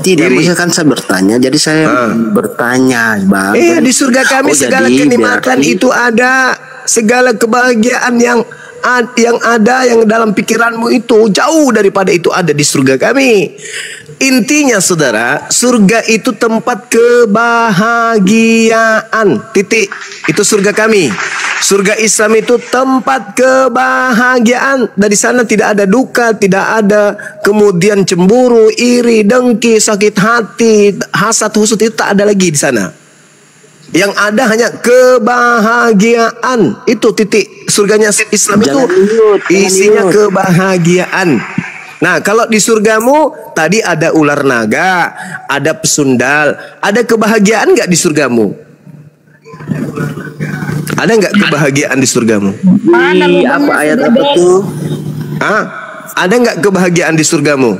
Tidak, misalkan saya bertanya, jadi saya bertanya, Bang. Di surga kami segala kenikmatan itu ada, segala kebahagiaan yang ada yang dalam pikiranmu itu jauh daripada itu ada di surga kami. Intinya saudara, surga itu tempat kebahagiaan. Titik. Itu surga kami. Surga Islam itu tempat kebahagiaan. Dari sana tidak ada duka, tidak ada kemudian cemburu, iri, dengki, sakit hati, hasad, husud, itu tak ada lagi di sana. Yang ada hanya kebahagiaan. Itu titik surganya Islam itu isinya kebahagiaan. Nah, kalau di surgamu tadi ada ular naga, ada pesundal, ada kebahagiaan nggak di surgamu? Ada nggak kebahagiaan di surgamu? Apa ayat apa tuh? Ada nggak kebahagiaan di surgamu?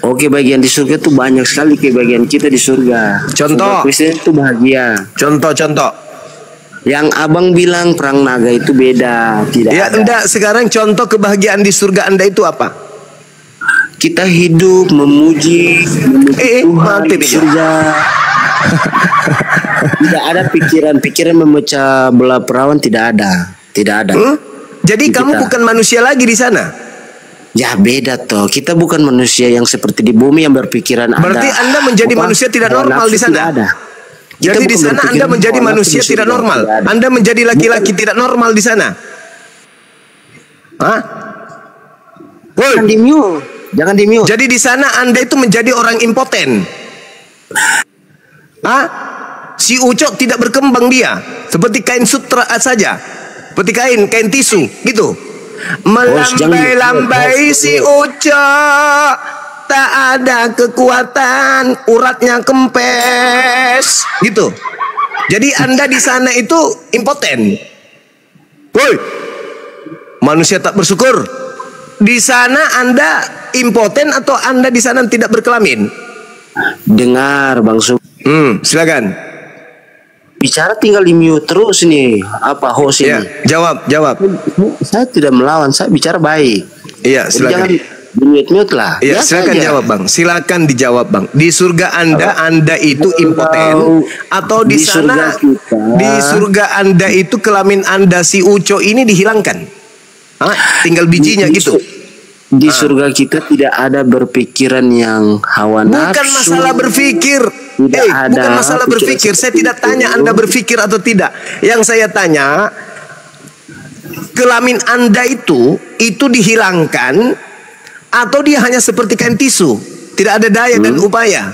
Oke, bagian di surga tuh banyak sekali kebahagiaan kita di surga. Contoh. Surga Kristen itu bahagia. Contoh. Yang abang bilang perang naga itu beda, tidak Ya, ada. enggak. Sekarang contoh kebahagiaan di surga Anda itu apa? Kita hidup memuji Tuhan mati di nih. surga. Tidak ada pikiran memecah belah perawan, tidak ada. Jadi kamu bukan manusia lagi di sana. Ya beda toh. Kita bukan manusia yang seperti di bumi yang berpikiran. Berarti Anda menjadi manusia tidak normal di sana. Tidak ada. Jadi di sana Anda menjadi manusia tidak normal. Anda menjadi laki-laki tidak normal di sana. Jangan di-mute. Jadi di sana Anda itu menjadi orang impoten. Si ucok tidak berkembang dia, seperti kain sutra saja, seperti kain tisu gitu. Melambai-lambai si ucok, tak ada kekuatan, uratnya kempes, gitu. Jadi Anda di sana itu impoten. Woi, manusia tak bersyukur. Di sana Anda impoten atau Anda di sana tidak berkelamin? Dengar Bang Sub. Silakan. Bicara tinggal di mute terus nih. Apa host ini? Jawab. Saya tidak melawan, saya bicara baik. Iya, silakan. Jangan di mute lah. Iya, silakan jawab Bang. Silakan dijawab Bang. Di surga Anda itu impoten atau di sana di surga Anda itu kelamin Anda si uco ini dihilangkan? Tinggal bijinya gitu. Di surga kita tidak ada berpikiran yang hawa nafsu. Bukan masalah berpikir. Bukan masalah berpikir. Saya tidak tanya Anda berpikir atau tidak. Yang saya tanya, kelamin Anda itu dihilangkan atau dia hanya seperti kain tisu, tidak ada daya dan upaya?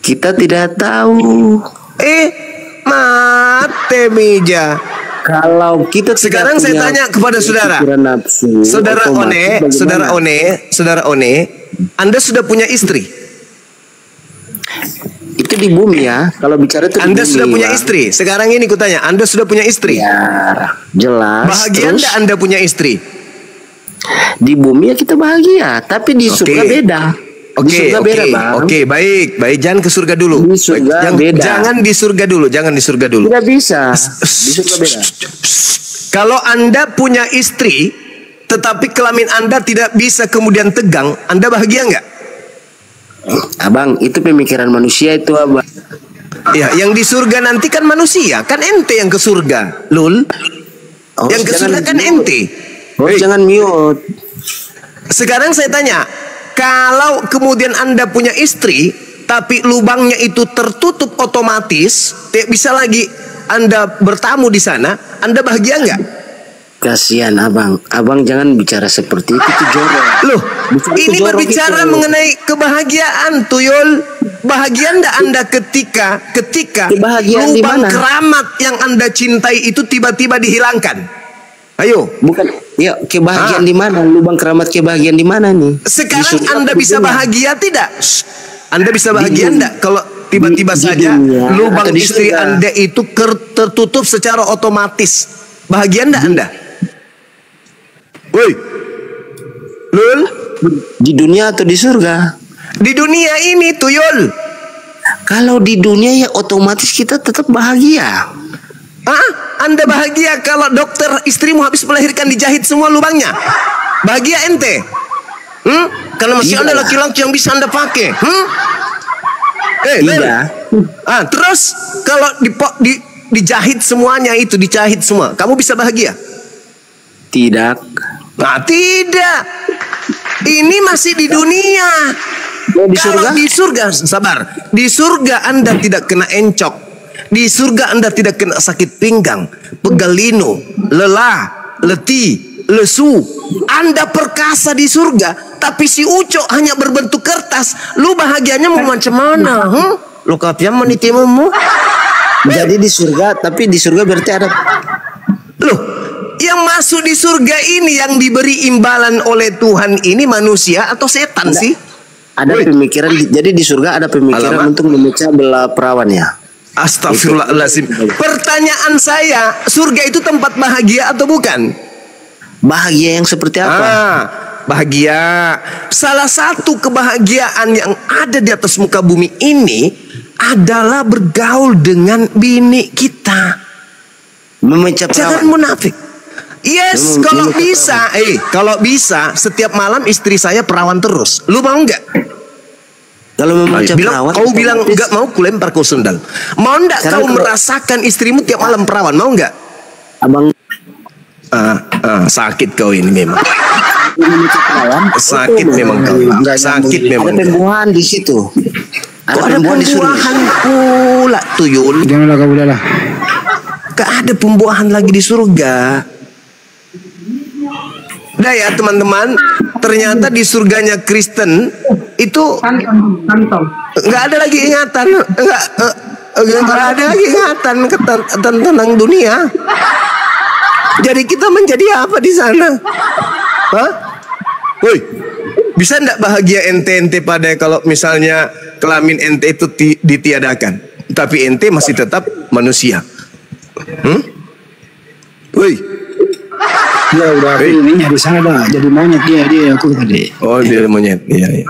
Kita tidak tahu. Mate meja. Kalau kita sekarang saya tanya kepada saudara, saudara One, Anda sudah punya istri? Itu di bumi ya. Kalau bicara itu Anda sudah punya istri. Sekarang ini kutanya, Anda sudah punya istri? Ya, jelas. Bahagia enggak Anda punya istri? Di bumi ya kita bahagia, tapi di surga beda. Oke, baik. Jangan ke surga dulu. Di surga beda. Jangan di surga dulu. Tidak bisa. Di surga beda. Kalau Anda punya istri, tetapi kelamin Anda tidak bisa kemudian tegang, Anda bahagia nggak? Abang, itu pemikiran manusia itu, Abang. Ya, yang di surga nanti kan manusia, kan ente yang ke surga, Lul. Yang ke surga kan ente. Jangan mute. Sekarang saya tanya, kalau kemudian Anda punya istri, tapi lubangnya itu tertutup otomatis, tidak bisa lagi Anda bertamu di sana, Anda bahagia nggak? Kasihan Abang. Abang jangan bicara seperti itu jorok. Loh, ini berbicara mengenai kebahagiaan, Tuyul. Bahagia enggak Anda ketika lubang keramat yang Anda cintai itu tiba-tiba dihilangkan? Ayo. Bukan. Ya, kebahagiaan di mana? Lubang keramat kebahagiaan di mana nih? Sekarang Anda bisa bahagia tidak? Anda bisa bahagia enggak kalau tiba-tiba saja lubang istri Anda itu tertutup secara otomatis? Bahagia enggak Anda? Woi. Lul, di dunia atau di surga? Di dunia ini, Tuyul. Kalau di dunia ya otomatis kita tetap bahagia. Anda bahagia kalau dokter istrimu habis melahirkan dijahit semua lubangnya? Bahagia ente? Karena masih ada laki-laki yang bisa Anda pakai. Tidak. Terus kalau dijahit semuanya itu, dijahit semua, kamu bisa bahagia? Tidak. Tidak. Ini masih di dunia. Di surga? Kalau di surga, sabar. Di surga Anda tidak kena encok. Di surga Anda tidak kena sakit pinggang, pegalinu, lelah, letih, lesu. Anda perkasa di surga, tapi si Ucok hanya berbentuk kertas. Lu bahagianya mau macam mana? Lu kapian menitimu? Jadi di surga, tapi di surga berarti ada. Loh, yang masuk di surga ini yang diberi imbalan oleh Tuhan ini manusia atau setan sih? Ada pemikiran, jadi di surga ada pemikiran untuk memecah belah perawan ya. Astagfirullahaladzim. Pertanyaan saya, surga itu tempat bahagia atau bukan? Bahagia yang seperti apa? Bahagia. Salah satu kebahagiaan yang ada di atas muka bumi ini adalah bergaul dengan bini kita. Memecah perawan. Jangan munafik. Yes, kalau bisa, kalau bisa setiap malam istri saya perawan terus. Lu mau nggak? Kalau memecah perawan, kau bilang nggak mau, kulempar kau sendal. Mau nggak kau merasakan istrimu tiap malam perawan? Mau nggak? Abang, sakit kau ini memang. Sakit memang kau. Sakit memang. Ada pembuahan di situ. Ada pembuahan pula tuyul. Janganlah kau udahlah. Gak ada pembuahan lagi di surga. Udah ya teman-teman, ternyata di surganya Kristen itu nggak ada lagi ingatan, nggak ada lagi ingatan tentang dunia. Jadi kita menjadi apa di sana? Hah? Woi, bisa nggak bahagia ente pada kalau misalnya kelamin ente itu ditiadakan, tapi ente masih tetap manusia? Woi. Ya udah aku ininya di sana dah, jadi monyet dia aku tadi. Oh, dia monyet. Iya.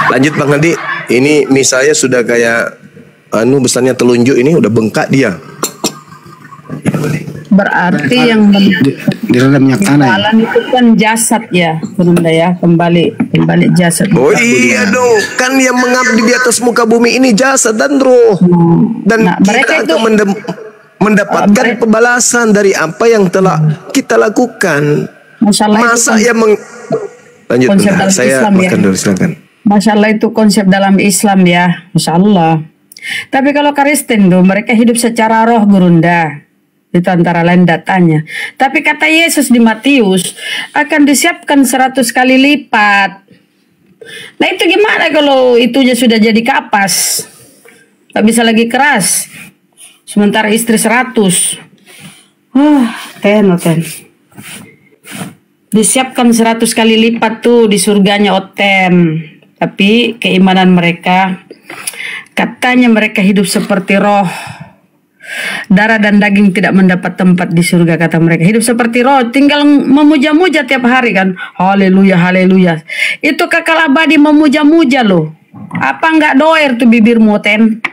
Lanjut Bang Hadi. Ini mie saya sudah kayak besarnya telunjuk ini udah bengkak dia. Berarti yang direndam minyak tanah. Imbalan itu kan jasad ya, Bunda ya, kembali jasad. Oh iya dong, kan yang mengabdi di atas muka bumi ini jasad dan roh. Dan mereka kita akan mendapatkan pembalasan dari apa yang telah kita lakukan. Masa yang lanjut Bunda, saya makan dulu silakan. Masya Allah itu konsep dalam Islam ya, Masya Allah. Tapi kalau Kristen tuh mereka hidup secara roh Gurunda. Itu antara lain datanya. Tapi kata Yesus di Matius akan disiapkan 100 kali lipat. Nah itu gimana kalau itunya sudah jadi kapas, gak bisa lagi keras, sementara istri 100. Ten. Disiapkan 100 kali lipat tuh di surganya Oten. Tapi keimanan mereka, katanya mereka hidup seperti roh. Darah dan daging tidak mendapat tempat di surga, kata mereka. Hidup seperti roh, tinggal memuja-muja tiap hari kan. Haleluya, haleluya. Itu kekal abadi memuja-muja loh. Apa enggak doer tuh bibirmu, Ten?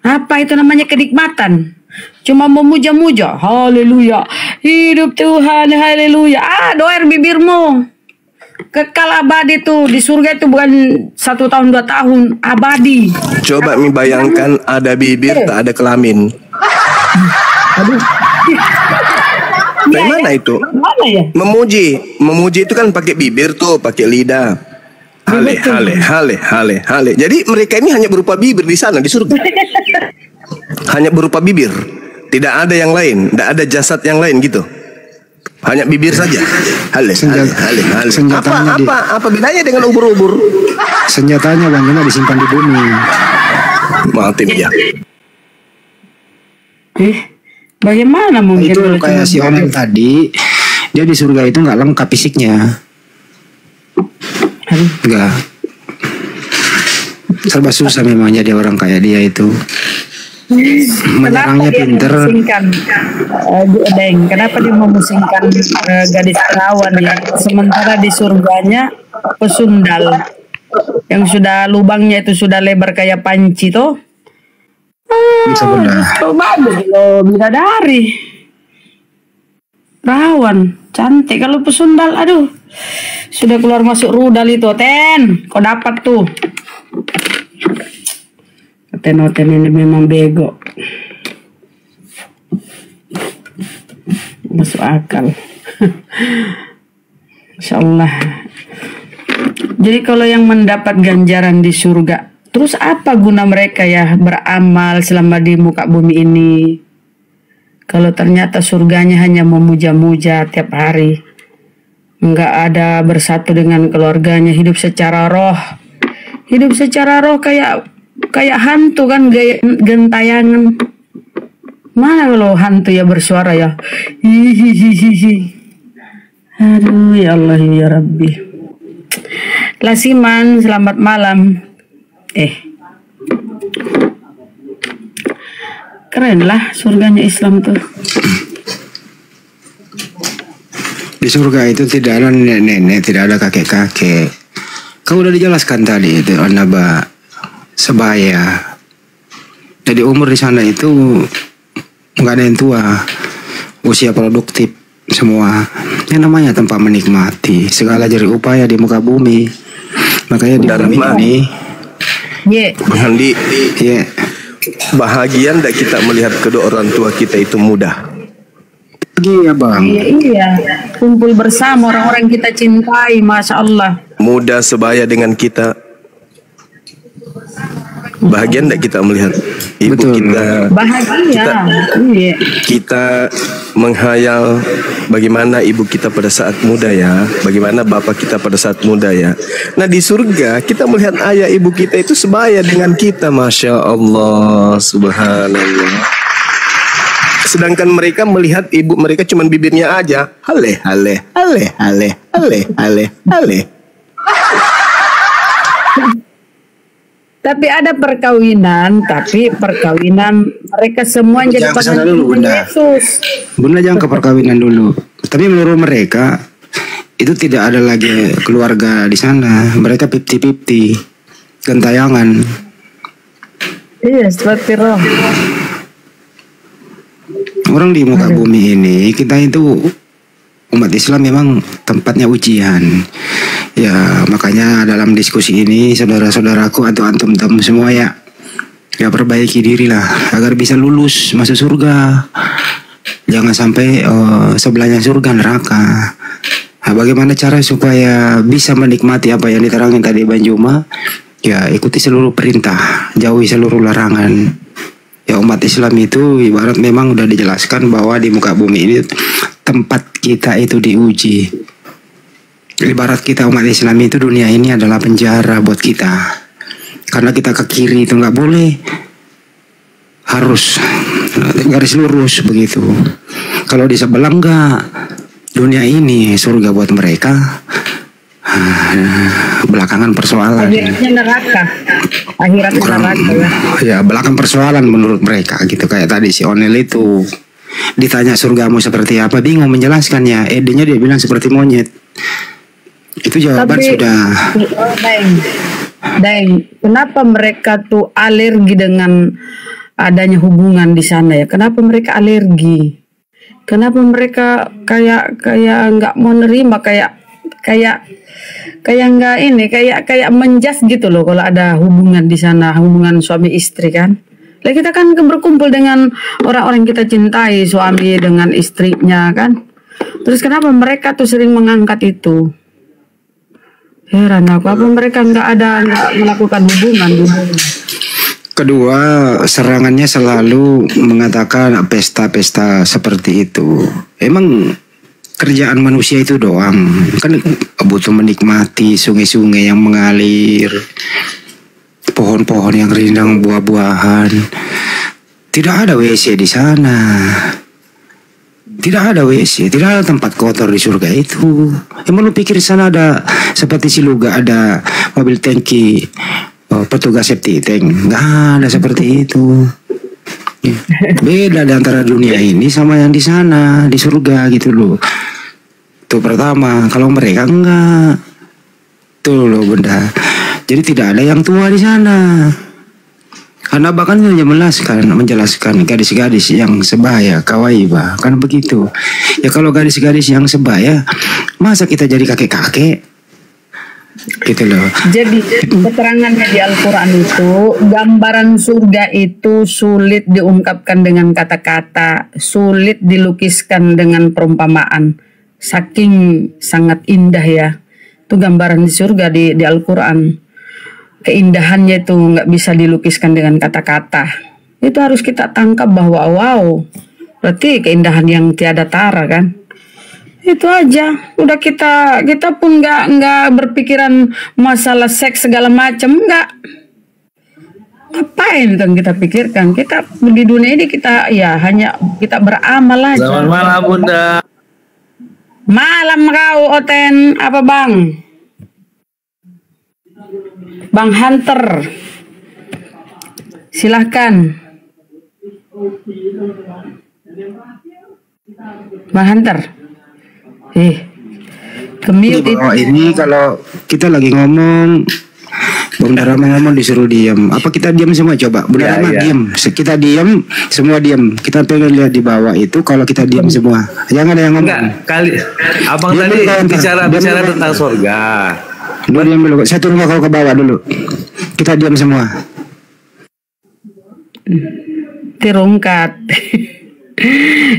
Apa itu namanya kenikmatan? Cuma memuja-muja. Haleluya. Hidup Tuhan, haleluya. Doer bibirmu. Kekal abadi tuh di surga itu bukan 1 tahun 2 tahun, abadi. Coba bayangkan ada bibir tak ada kelamin. Bagaimana itu? Mana ya? Memuji itu kan pakai bibir tuh, pakai lidah. Hale. Jadi mereka ini hanya berupa bibir di sana di surga. Hanya berupa bibir. Tidak ada yang lain, tidak ada jasad yang lain gitu. Hanya bibir saja. Hale. Apa bedanya dengan ubur-ubur? Senjatanya Bang cuma disimpan di bumi. Mati dia. Bagaimana mungkin itu kayak si Onel tadi, dia di surga itu nggak lengkap fisiknya. Enggak. Serba susah memang jadi orang kayak dia itu. Menyerangnya pinter. Kenapa dia memusingkan gadis perawan ya? Sementara di surganya pesundal yang sudah lubangnya itu sudah lebar kayak panci toh. Coba kalau bidadari perawan cantik, kalau pesundal aduh sudah keluar masuk rudal itu. Ten, kau dapat tuh. Ten ini memang bego. Masuk akal. Insya Allah. Jadi kalau yang mendapat ganjaran di surga, terus apa guna mereka ya beramal selama di muka bumi ini? Kalau ternyata surganya hanya memuja-muja tiap hari, nggak ada bersatu dengan keluarganya, hidup secara roh. Hidup secara roh kayak hantu kan, gentayangan. Mana kalau hantu ya bersuara ya, hihihihi. Aduh ya Allah ya Rabbi. Lasiman, selamat malam. Keren lah surganya Islam tuh. Di surga itu tidak ada nenek-nenek, tidak ada kakek-kakek. Kau udah dijelaskan tadi itu Naba sebaya. Jadi umur di sana itu nggak ada yang tua, usia produktif semua. Yang namanya tempat menikmati segala jerih upaya di muka bumi. Makanya di bumi ini, Bang Handi, bahagia ndak kita melihat kedua orang tua kita itu muda? Iya bang. Iya, kumpul bersama orang-orang kita cintai, masya Allah. Muda sebaya dengan kita. Bahagia ndak kita melihat ibu kita? Bahagia. Kita menghayal bagaimana ibu kita pada saat muda ya, bagaimana bapak kita pada saat muda ya. Nah di surga kita melihat ayah ibu kita itu sebaya dengan kita, masya Allah, subhanallah. Sedangkan mereka melihat ibu mereka cuman bibirnya aja, hale hale hale hale hale hale hale. Tapi ada perkawinan, mereka semua jadi pengikut Yesus. Bunda jangan ke perkawinan dulu. Tapi menurut mereka itu tidak ada lagi keluarga di sana. Mereka 50-50, gentayangan. Iya, seperti roh. Orang di muka bumi ini, kita itu umat Islam memang tempatnya ujian. Ya makanya dalam diskusi ini saudara-saudaraku atau antum-antum semua ya perbaiki diri lah agar bisa lulus masuk surga. Jangan sampai sebelahnya surga neraka. Nah, bagaimana cara supaya bisa menikmati apa yang diterangin tadi Bang Juma? Ya ikuti seluruh perintah, jauhi seluruh larangan. Ya umat Islam itu ibarat memang udah dijelaskan bahwa di muka bumi ini tempat kita itu diuji. Ibarat kita umat Islam itu dunia ini adalah penjara buat kita. Karena kita ke kiri itu nggak boleh, harus garis lurus begitu. Kalau di sebelah enggak, dunia ini surga buat mereka. Belakangan persoalan. Akhiratnya neraka. Neraka ya. Ya belakang persoalan menurut mereka gitu. Kayak tadi si Onel itu ditanya surgamu seperti apa, bingung menjelaskannya. Nya dia bilang seperti monyet. Itu jawaban sudah. Daeng, kenapa mereka tuh alergi dengan adanya hubungan di sana ya? Kenapa mereka alergi? Kenapa mereka kayak nggak mau nerima, kayak nggak ini, kayak menjas gitu loh kalau ada hubungan di sana, hubungan suami istri kan? Lah kita kan berkumpul dengan orang-orang kita cintai, suami dengan istrinya kan? Terus kenapa mereka tuh sering mengangkat itu? Heran aku, apa mereka nggak melakukan hubungan? Kedua, serangannya selalu mengatakan pesta-pesta seperti itu. Emang kerjaan manusia itu doang. Kan butuh menikmati sungai-sungai yang mengalir, pohon-pohon yang rindang buah-buahan. Tidak ada WC di sana. Tidak ada WC, tidak ada tempat kotor di surga itu. Emang lu pikir di sana ada seperti Siluga ada mobil tangki, petugas safety tank? Nggak ada seperti itu. Beda di antara dunia ini sama yang di sana, di surga gitu loh. Itu pertama, kalau mereka enggak. Tuh loh bunda. Jadi tidak ada yang tua di sana. Karena bahkan menjelaskan gadis-gadis yang sebaya, kawaiba, kan begitu. Ya kalau gadis-gadis yang sebaya, masa kita jadi kakek-kakek? Gitu loh. Jadi keterangannya di Al-Quran itu, gambaran surga itu sulit diungkapkan dengan kata-kata, sulit dilukiskan dengan perumpamaan. Saking sangat indah ya. Itu gambaran di surga di Al-Quran. Keindahannya itu nggak bisa dilukiskan dengan kata-kata. Itu harus kita tangkap bahwa wow, berarti keindahan yang tiada tara kan. Itu aja. Udah kita pun nggak berpikiran masalah seks segala macam, nggak. Ngapain kan kita pikirkan? Kita di dunia ini kita ya hanya kita beramal aja. Selamat malam Bunda. Malam kau Oten, apa Bang? Bang Hunter. Silahkan. Bang Hunter. Kemute itu. Ini kalau kita lagi ngomong, Bung Dharma ngomong disuruh diam. Apa kita diam semua coba? Bung Dharma diam. Kita diam, semua diam. Kita pengen lihat di bawah itu kalau kita diam semua. Jangan ada yang ngomong. Enggak, Abang diam tadi dulu, bicara tentang surga. Lu diam dulu. Saya turun kau ke bawah dulu. Kita diam semua. Terungkat.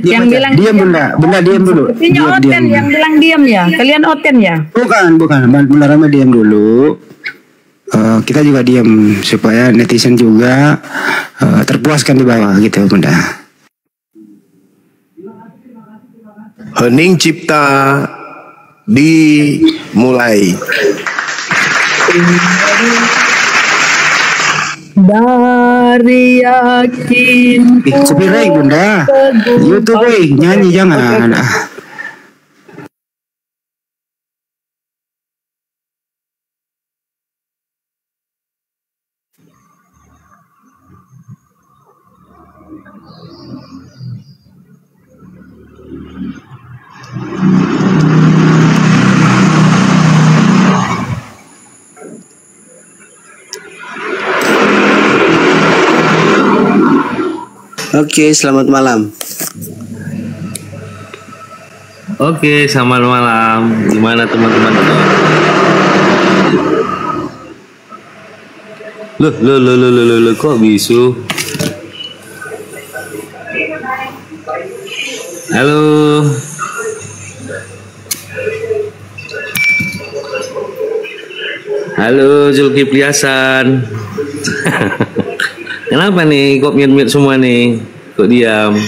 Yang bilang diam Bunda diam dulu. Ini Oten yang bilang diam ya. Kalian Oten ya? Bukan. Bunda Rama diam dulu. Kita juga diam supaya netizen juga terpuaskan di bawah gitu Bunda. Hening cipta dimulai. Dari yakin. Copyright Bunda. YouTube nyanyi jangan. Oke, selamat malam. Oke, selamat malam. Gimana teman-teman? Loh, kok bisu? Halo. Halo, Zulkifli Hasan. Kenapa nih kok mute semua nih? Kok diam?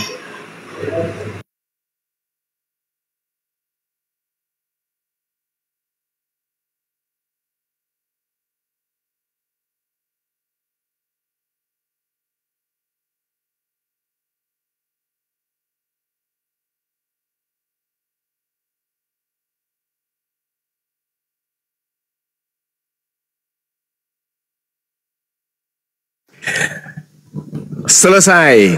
Selesai.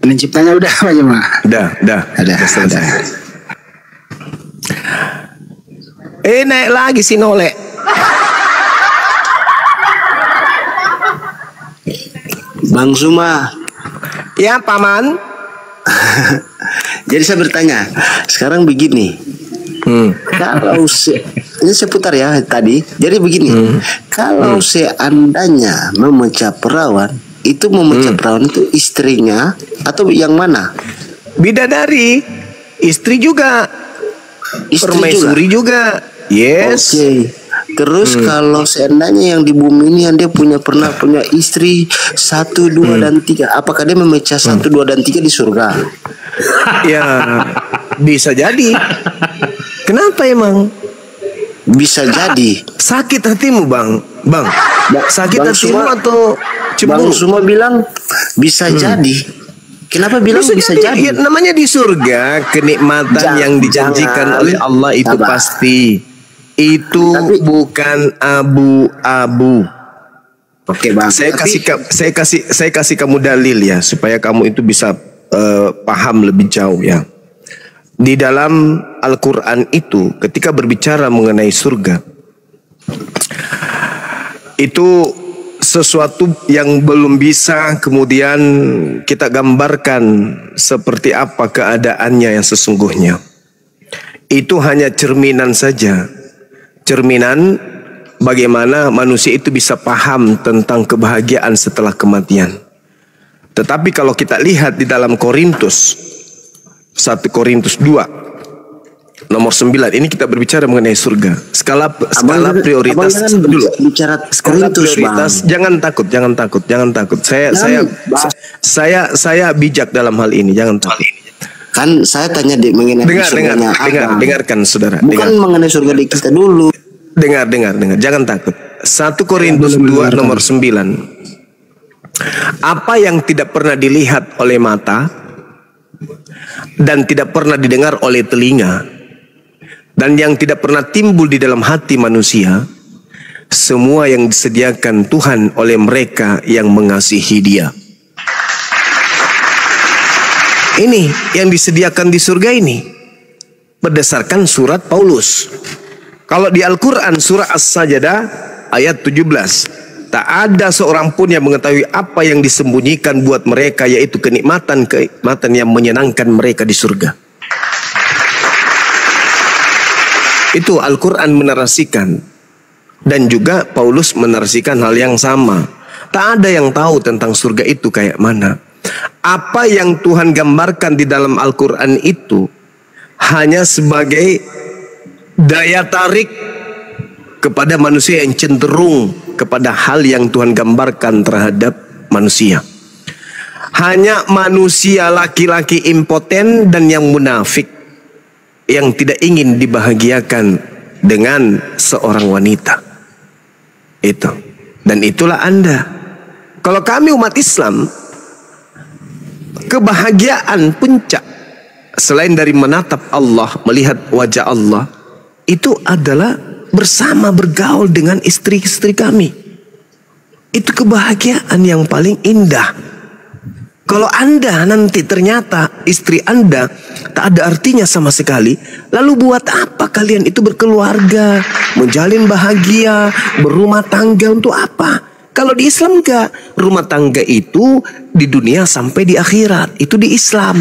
Penciptanya udah apa cuma? Udah selesai. Naik lagi si Nolek. Bang Suma. Ya, Paman. Jadi saya bertanya, sekarang begini. Kalau ini seputar ya tadi. Jadi begini, kalau seandainya memecah perawan, itu memecah perawan itu istrinya atau yang mana? Bidadari, istri juga, permaisuri juga. Yes. Oke. Terus kalau seandainya yang di bumi ini yang dia pernah punya istri 1, 2 dan 3, apakah dia memecah 1, 2 dan 3 di surga? Ya, bisa jadi. Kenapa emang? Bisa jadi. Sakit hatimu Bang. Sakit hatimu atau cemburu? Bang semua bilang bisa jadi. Kenapa bilang bisa jadi? Ya, namanya di surga kenikmatan yang dijanjikan oleh Allah itu pasti. Itu bukan abu-abu. Oke Bang. Saya kasih kamu dalil ya supaya kamu itu bisa paham lebih jauh ya. Di dalam Al-Quran itu ketika berbicara mengenai surga, itu sesuatu yang belum bisa kemudian kita gambarkan seperti apa keadaannya yang sesungguhnya. Itu hanya cerminan saja. Cerminan bagaimana manusia itu bisa paham tentang kebahagiaan setelah kematian. Tetapi kalau kita lihat di dalam Korintus 1 Korintus 2 nomor 9. Ini kita berbicara mengenai surga. Skala prioritas dulu. Bicara Skala Korintus, prioritas. Bang. Jangan takut. Saya bijak dalam hal ini. Jangan takut. Kan saya tanya mengenai surganya Abang. Dengarkan saudara. Bukan mengenai surga di kita dulu. Dengar. Jangan takut. 1 Korintus 2 nomor 9. Apa yang tidak pernah dilihat oleh mata dan tidak pernah didengar oleh telinga dan yang tidak pernah timbul di dalam hati manusia, semua yang disediakan Tuhan oleh mereka yang mengasihi Dia. Ini yang disediakan di surga ini berdasarkan surat Paulus. Kalau di Al-Quran surah As-Sajdah ayat 17, tak ada seorang pun yang mengetahui apa yang disembunyikan buat mereka, yaitu kenikmatan yang menyenangkan mereka di surga. Itu Al-Quran menarasikan. Dan juga Paulus menarasikan hal yang sama. Tak ada yang tahu tentang surga itu kayak mana. Apa yang Tuhan gambarkan di dalam Al-Quran itu hanya sebagai daya tarik kepada manusia yang cenderung kepada hal yang Tuhan gambarkan terhadap manusia. Hanya manusia laki-laki impoten dan yang munafik yang tidak ingin dibahagiakan dengan seorang wanita. Itu. Dan itulah Anda. Kalau kami umat Islam, kebahagiaan puncak selain dari menatap Allah, melihat wajah Allah, itu adalah bersama bergaul dengan istri-istri kami. Itu kebahagiaan yang paling indah. Kalau Anda nanti ternyata istri Anda tak ada artinya sama sekali, lalu buat apa kalian itu berkeluarga, menjalin bahagia, berumah tangga untuk apa? Kalau di Islam enggak, rumah tangga itu di dunia sampai di akhirat, itu di Islam.